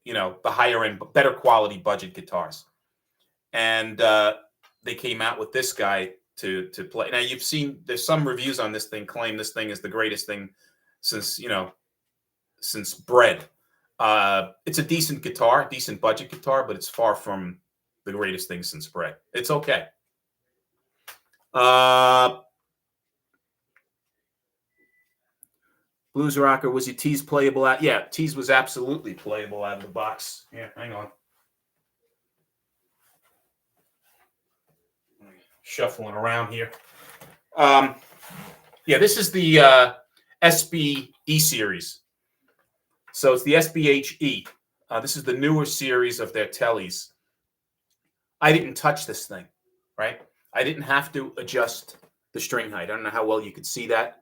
you know, the higher end, better quality budget guitars. And they came out with this guy to play. Now you've seen there's some reviews on this thing claim this thing is the greatest thing since since bread. It's a decent guitar, decent budget guitar, but it's far from the greatest thing since bread. It's okay. Blues Rocker, was your Tease playable out? Yeah, Tease was absolutely playable out of the box. Yeah, hang on. Shuffling around here. Yeah, this is the SBE series. So it's the SBHE. This is the newer series of their tellies. I didn't touch this thing, right? I didn't have to adjust the string height. I don't know how well you could see that,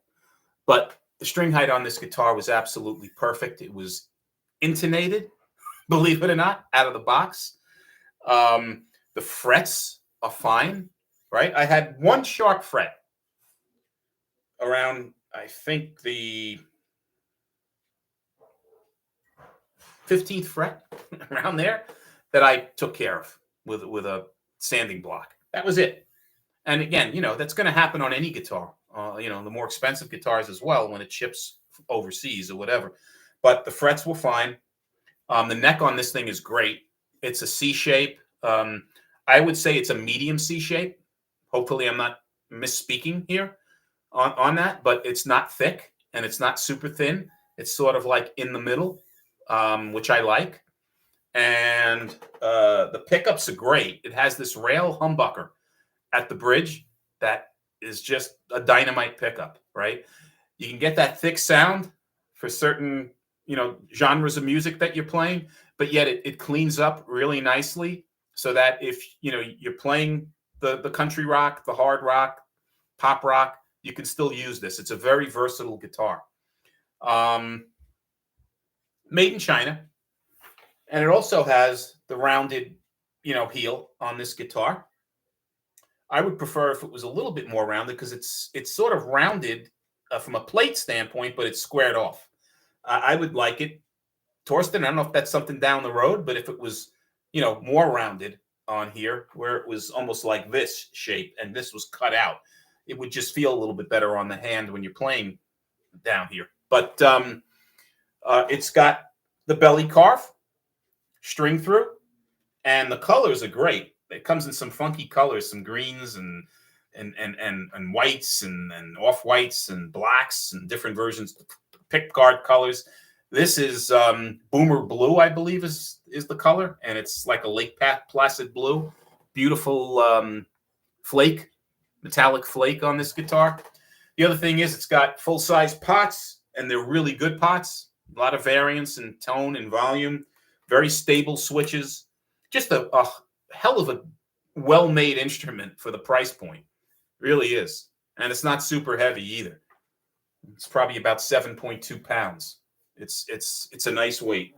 but the string height on this guitar was absolutely perfect. It was intonated, believe it or not, out of the box. The frets are fine, right? I had one sharp fret around, I think, the 15th fret, around there, that I took care of with a sanding block. That was it. And again, that's going to happen on any guitar. The more expensive guitars as well when it ships overseas or whatever. But the frets were fine. The neck on this thing is great. It's a C shape. I would say it's a medium C shape. Hopefully I'm not misspeaking here on that, but it's not thick and it's not super thin. It's sort of like in the middle, which I like. And the pickups are great. It has this rail humbucker at the bridge that is just a dynamite pickup, right? You can get that thick sound for certain, genres of music that you're playing, but yet it cleans up really nicely so that if, you're playing the country rock, the hard rock, pop rock, you can still use this. It's a very versatile guitar. Made in China. And it also has the rounded, heel on this guitar. I would prefer if it was a little bit more rounded because it's sort of rounded from a plate standpoint, but it's squared off. I would like it. Torsten, I don't know if that's something down the road, but if it was, more rounded on here where it was almost like this shape and this was cut out, it would just feel a little bit better on the hand when you're playing down here. But it's got the belly carve, string through, and the colors are great. It comes in some funky colors, some greens and whites and off whites and blacks and different versions, pick guard colors. This is Boomer Blue, I believe is the color, and it's like a Lake Placid blue. Beautiful flake, metallic flake on this guitar. The other thing is it's got full-size pots, and they're really good pots. A lot of variance in tone and volume. Very stable switches. Just a hell of a well-made instrument for the price point. Really is. And it's not super heavy either. It's probably about 7.2 pounds. It's a nice weight.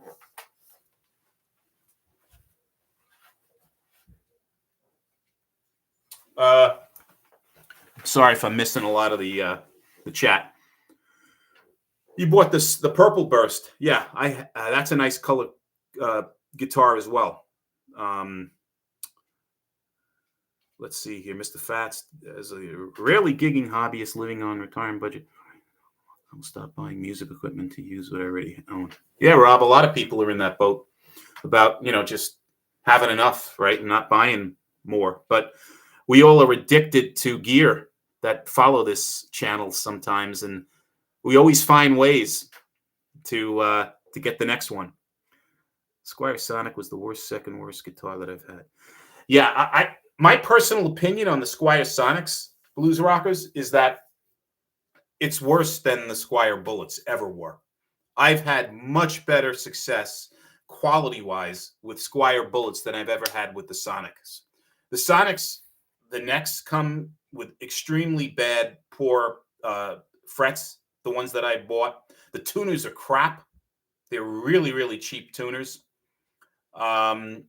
Sorry if I'm missing a lot of the chat. You bought the Purple Burst. Yeah, that's a nice color guitar as well. Let's see here. Mr. Fats, as a rarely gigging hobbyist living on retirement budget, I'll stop buying music equipment to use what I already own. Yeah, Rob, a lot of people are in that boat about, just having enough, right? And not buying more. But we all are addicted to gear that follow this channel sometimes. And we always find ways to get the next one. Squier Sonic was the second worst guitar that I've had. Yeah, my personal opinion on the Squier Sonics, Blues Rockers, is that it's worse than the Squier Bullets ever were. I've had much better success quality-wise with Squier Bullets than I've ever had with the Sonics. The Sonics, the necks come with extremely bad, poor frets, the ones that I bought. The tuners are crap. They're really, really cheap tuners. The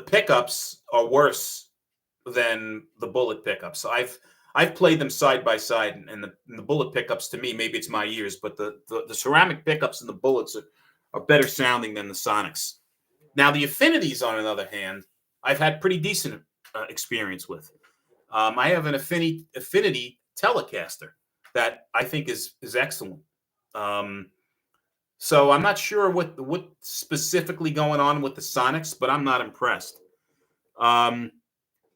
pickups are worse than the Bullet pickups. I've played them side by side, and the Bullet pickups, to me, maybe it's my ears, but the ceramic pickups and the Bullets are better sounding than the Sonics. Now, the Affinities, on the other hand, I've had pretty decent experience with. I have an Affinity Telecaster that I think is excellent. So I'm not sure what specifically going on with the Sonics, but I'm not impressed.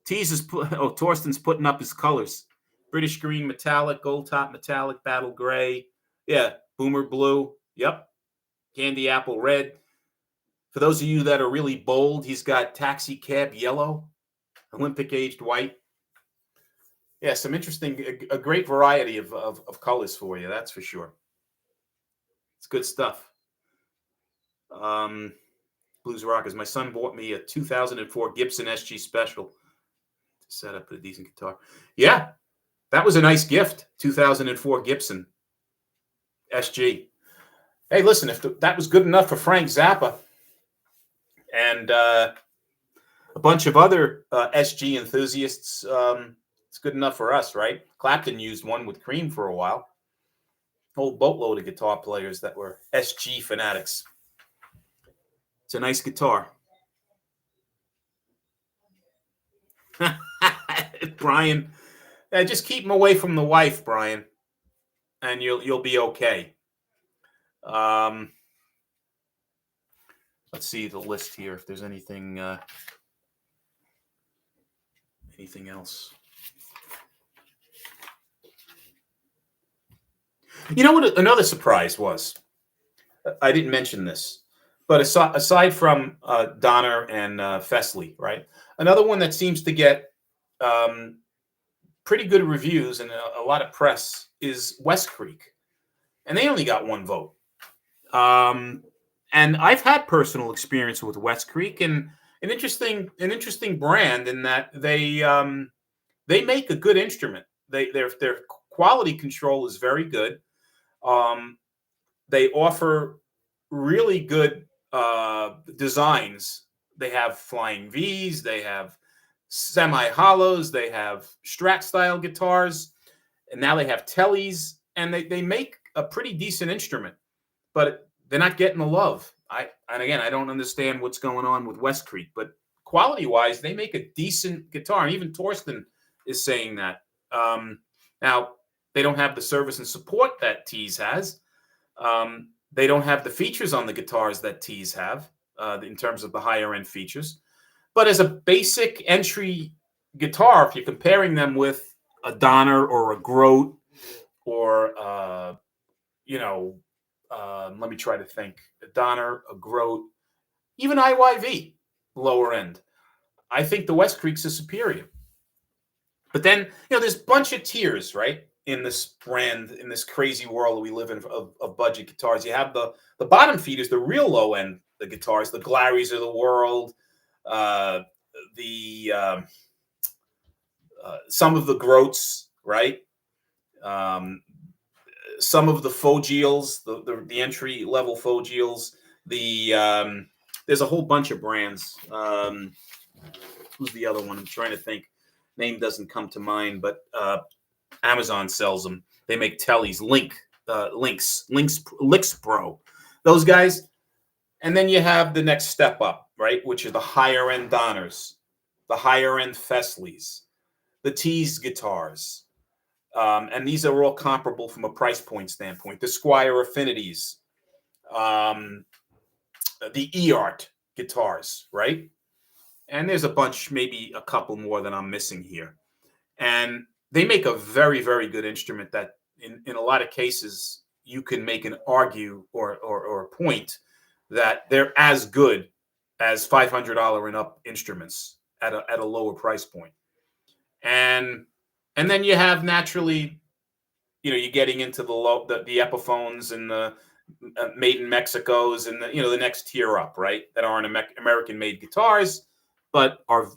Torsten's putting up his colors: British green metallic, gold top metallic, battle gray, yeah, boomer blue, yep, candy apple red. For those of you that are really bold, he's got taxi cab yellow, Olympic aged white. Yeah, some interesting, a great variety of colors for you, that's for sure. It's good stuff. Blues Rockers. My son bought me a 2004 Gibson SG Special to set up a decent guitar. Yeah, that was a nice gift. 2004 Gibson SG. Hey, listen, if that was good enough for Frank Zappa and a bunch of other SG enthusiasts, it's good enough for us, right? Clapton used one with Cream for a while. Whole boatload of guitar players that were SG fanatics. It's a nice guitar. Brian, just keep him away from the wife, Brian, and you'll be okay. Let's see the list here if there's anything else. You know what another surprise was? I didn't mention this, but aside from Donner and Fesley, right? Another one that seems to get pretty good reviews and a lot of press is West Creek, and they only got one vote. And I've had personal experience with West Creek, and an interesting brand in that they make a good instrument. Their quality control is very good. They offer really good designs. They have flying V's, they have semi hollows, they have Strat style guitars, and now they have tellies, and they make a pretty decent instrument, but they're not getting the love. And again, I don't understand what's going on with West Creek, but quality wise, they make a decent guitar, and even Torsten is saying that. Now they don't have the service and support that Tees has. They don't have the features on the guitars that Tees have in terms of the higher end features. But as a basic entry guitar, if you're comparing them with a Donner or a Grote or let me try to think, a Donner, a Grote, even IYV, lower end, I think the West Creek's is superior. But then, there's a bunch of tiers, right? In this brand, in this crazy world we live in of budget guitars. You have the bottom feeders, the real low end, the guitars, the Glaries of the world, some of the Grotes, right? Some of the Fogiels, the entry level Fogiels. There's a whole bunch of brands. Who's the other one? I'm trying to think. Name doesn't come to mind, but Amazon sells them. They make tellies, Lynx Pro, those guys. And then you have the next step up, right? Which are the higher end Donners, the higher end Fesleys, the Tees guitars. And these are all comparable from a price point standpoint. The Squier Affinities, the eArt guitars, right? And there's a bunch, maybe a couple more that I'm missing here. And they make a very, very good instrument that in a lot of cases, you can make an argue or a point that they're as good as $500 and up instruments at a lower price point. And then you have naturally, you're getting into the Epiphones and the made in Mexico's and the next tier up, right? That aren't American made guitars, but are,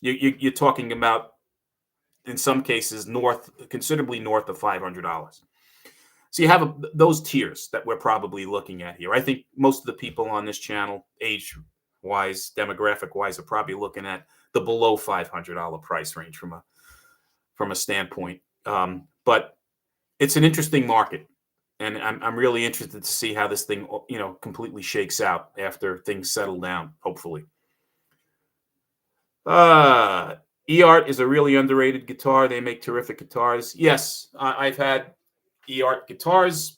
you're talking about, in some cases, considerably north of $500. So you have those tiers that we're probably looking at here. I think most of the people on this channel, age-wise, demographic-wise, are probably looking at the below $500 price range from a standpoint. But it's an interesting market, and I'm really interested to see how this thing, completely shakes out after things settle down, hopefully. E-Art is a really underrated guitar. They make terrific guitars. Yes, I've had E-Art guitars.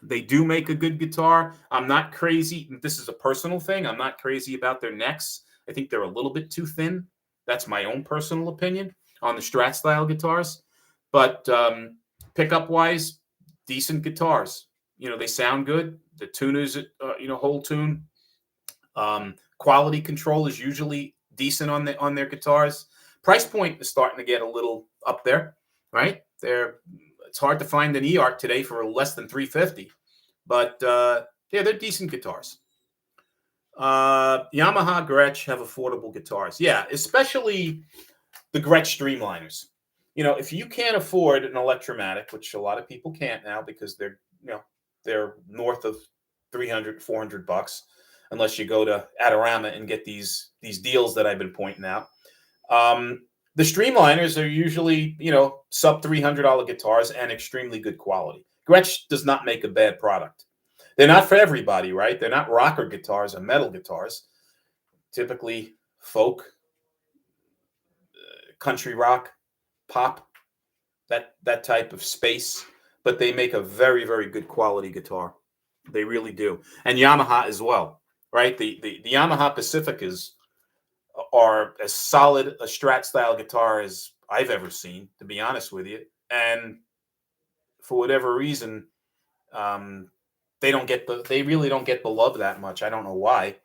They do make a good guitar. I'm not crazy. This is a personal thing. I'm not crazy about their necks. I think they're a little bit too thin. That's my own personal opinion on the Strat style guitars. But pickup wise, decent guitars. You know, they sound good. The tuners, whole tune. Quality control is usually decent on their guitars. Price point is starting to get a little up there, right? It's hard to find an E-Art today for less than $350, but yeah, they're decent guitars. Yamaha, Gretsch have affordable guitars. Yeah, especially the Gretsch Streamliners. You know, if you can't afford an Electromatic, which a lot of people can't now because they're north of 300, 400 bucks, unless you go to Adorama and get these deals that I've been pointing out. The Streamliners are usually, sub $300 guitars and extremely good quality. Gretsch does not make a bad product. They're not for everybody, right? They're not rocker guitars or metal guitars. Typically folk, country rock, pop, that type of space. But they make a very, very good quality guitar. They really do. And Yamaha as well, right? The Yamaha Pacificas are as solid a Strat style guitar as I've ever seen, to be honest with you. And for whatever reason, they really don't get the love that much. I don't know why.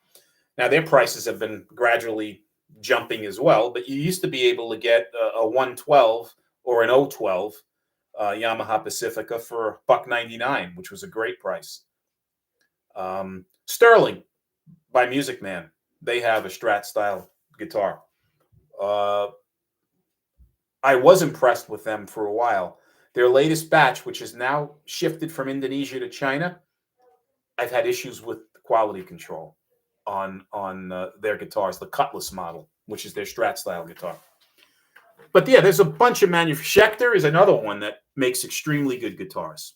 Now their prices have been gradually jumping as well, but you used to be able to get a 112 or an 012 Yamaha Pacifica for $1.99, which was a great price. Sterling by Music Man, they have a Strat style guitar. I was impressed with them for a while. Their latest batch, which is now shifted from Indonesia to China, I've had issues with quality control on their guitars, the Cutlass model, which is their Strat style guitar. But yeah, there's a bunch of Schecter is another one that makes extremely good guitars.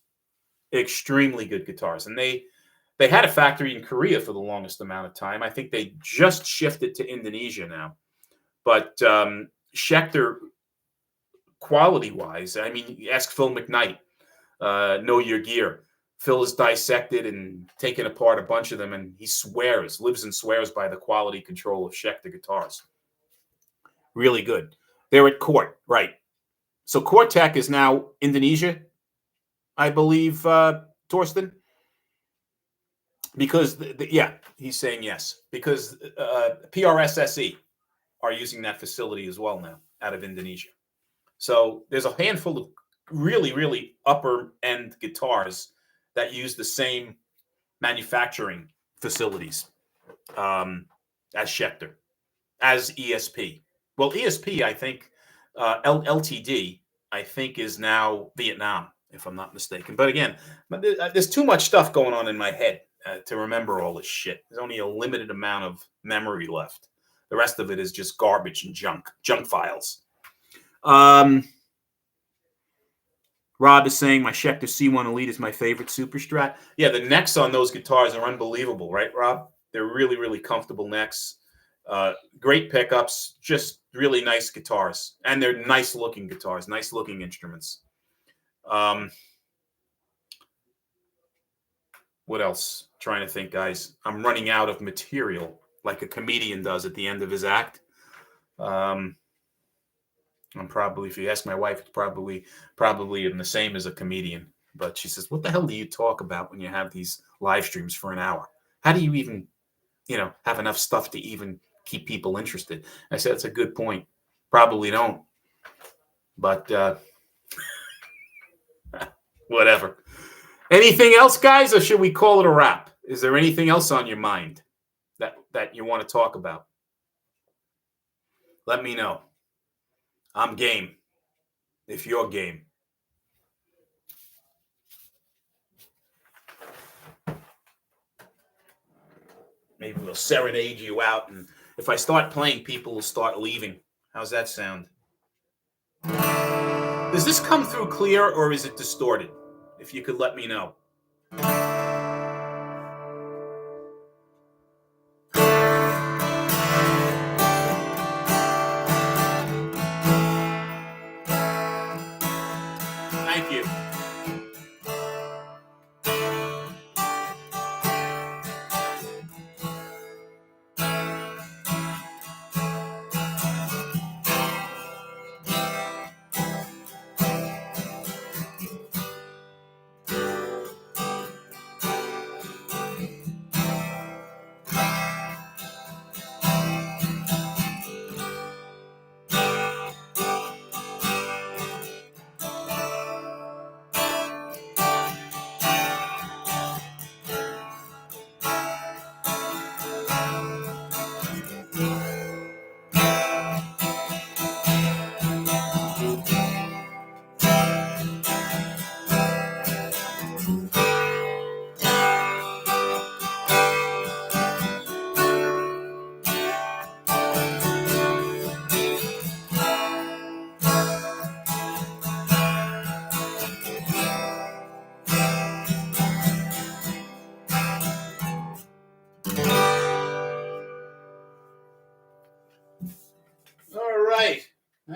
Extremely good guitars. And they had a factory in Korea for the longest amount of time. I think they just shifted to Indonesia now. But Schecter, quality-wise, I mean, you ask Phil McKnight, Know Your Gear. Phil has dissected and taken apart a bunch of them, and he lives and swears by the quality control of Schecter guitars. Really good. They're at Court, right. So Cortec is now Indonesia, I believe, Torsten? Because, he's saying yes. Because PRSSE are using that facility as well now out of Indonesia. So there's a handful of really, really upper-end guitars that use the same manufacturing facilities as Schecter, as ESP. Well, ESP, I think, LTD, I think, is now Vietnam, if I'm not mistaken. But again, there's too much stuff going on in my head to remember all this shit. There's only a limited amount of memory left. The rest of it is just garbage and junk files. Rob is saying my Schecter C1 Elite is my favorite Super Strat. Yeah, the necks on those guitars are unbelievable, right, Rob? They're really, really comfortable necks. Great pickups, just really nice guitars. And they're nice-looking guitars, nice-looking instruments. What else? Trying to think, guys. I'm running out of material like a comedian does at the end of his act. I'm probably, if you ask my wife, it's probably in the same as a comedian. But she says, what the hell do you talk about when you have these live streams for an hour? How do you even, have enough stuff to even keep people interested? I said, that's a good point. Probably don't. But whatever. Anything else, guys, or should we call it a wrap? Is there anything else on your mind that you want to talk about? Let me know. I'm game. If you're game. Maybe we'll serenade you out, and if I start playing, people will start leaving. How's that sound? Does this come through clear, or is it distorted? If you could let me know.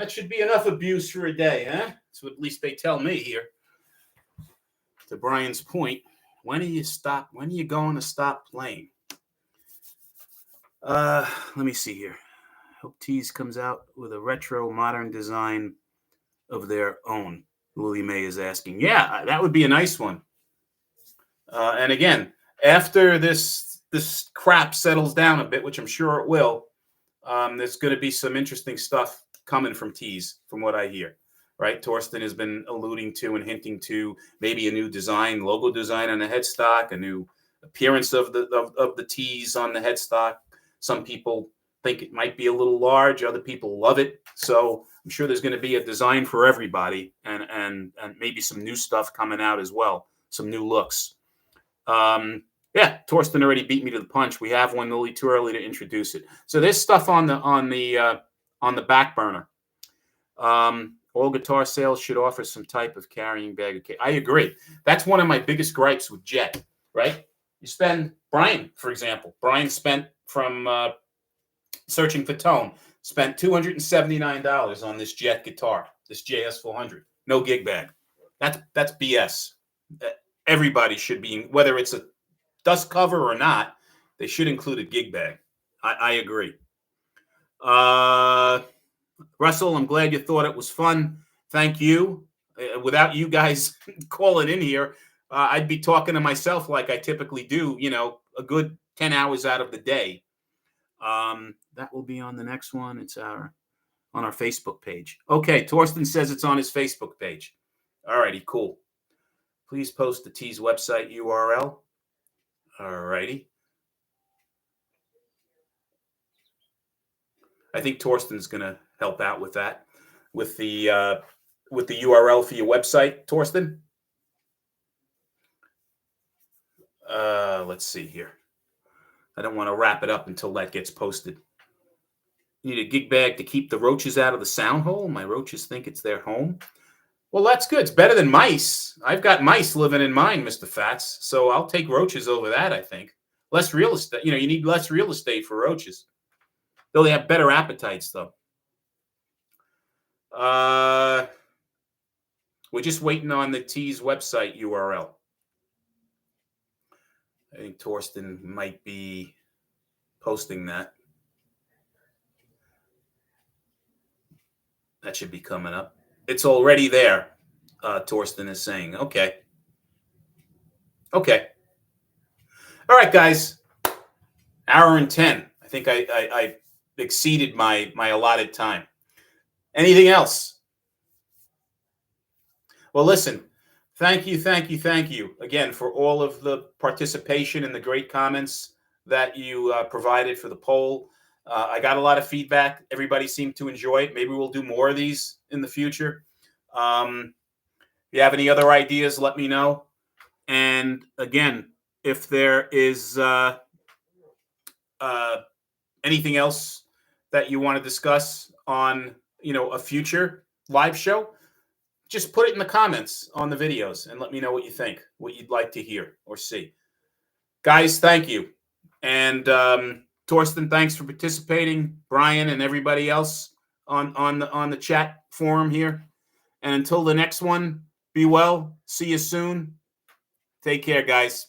that should be enough abuse for a day, huh? That's what at least they tell me here. To Brian's point, when are you going to stop playing? Let me see here. Hope Tees comes out with a retro modern design of their own. Willie May is asking. Yeah, that would be a nice one. And again, after this crap settles down a bit, which I'm sure it will, there's going to be some interesting stuff coming from Tees, from what I hear. Right, Torsten has been alluding to and hinting to maybe a new design, logo design on the headstock, a new appearance of the Tees on the headstock. Some people think it might be a little large. Other people love it. So I'm sure there's going to be a design for everybody, and maybe some new stuff coming out as well, some new looks. Yeah, Torsten already beat me to the punch. We have one, really too early to introduce it. So there's stuff on the back burner. All guitar sales should offer some type of carrying bag. I agree. That's one of my biggest gripes with Jet, right? You spend, Brian, for example, Brian spent from Searching for Tone, spent $279 on this Jet guitar, this JS400. No gig bag. That's BS. Everybody should be, whether it's a dust cover or not, they should include a gig bag. I agree. Russell, I'm glad you thought it was fun. Thank you. Without you guys calling in here, I'd be talking to myself like I typically do, a good 10 hours out of the day. That will be on the next one. It's on our Facebook page. Okay, Torsten says it's on his Facebook page. All righty, cool. Please post the Tees website URL. All righty. I think Torsten's going to help out with that, with the URL for your website, Torsten. Let's see here. I don't want to wrap it up until that gets posted. You need a gig bag to keep the roaches out of the sound hole. My roaches think it's their home. Well, that's good. It's better than mice. I've got mice living in mine, Mr. Fats. So I'll take roaches over that, I think. Less real estate. You need less real estate for roaches. They'll have better appetites, though. We're just waiting on the Tees website URL. I think Torsten might be posting that. That should be coming up. It's already there, Torsten is saying. Okay. All right, guys. Hour and 10. I think I exceeded my allotted time. Anything else? Well, listen, thank you again for all of the participation and the great comments that you provided for the poll. I got a lot of feedback. Everybody seemed to enjoy it. Maybe we'll do more of these in the future. If you have any other ideas, let me know. And again, if there is anything else that you want to discuss on, a future live show, just put it in the comments on the videos and let me know what you think, what you'd like to hear or see. Guys, thank you. And Torsten, thanks for participating. Brian and everybody else on the chat forum here. And until the next one, be well. See you soon. Take care, guys.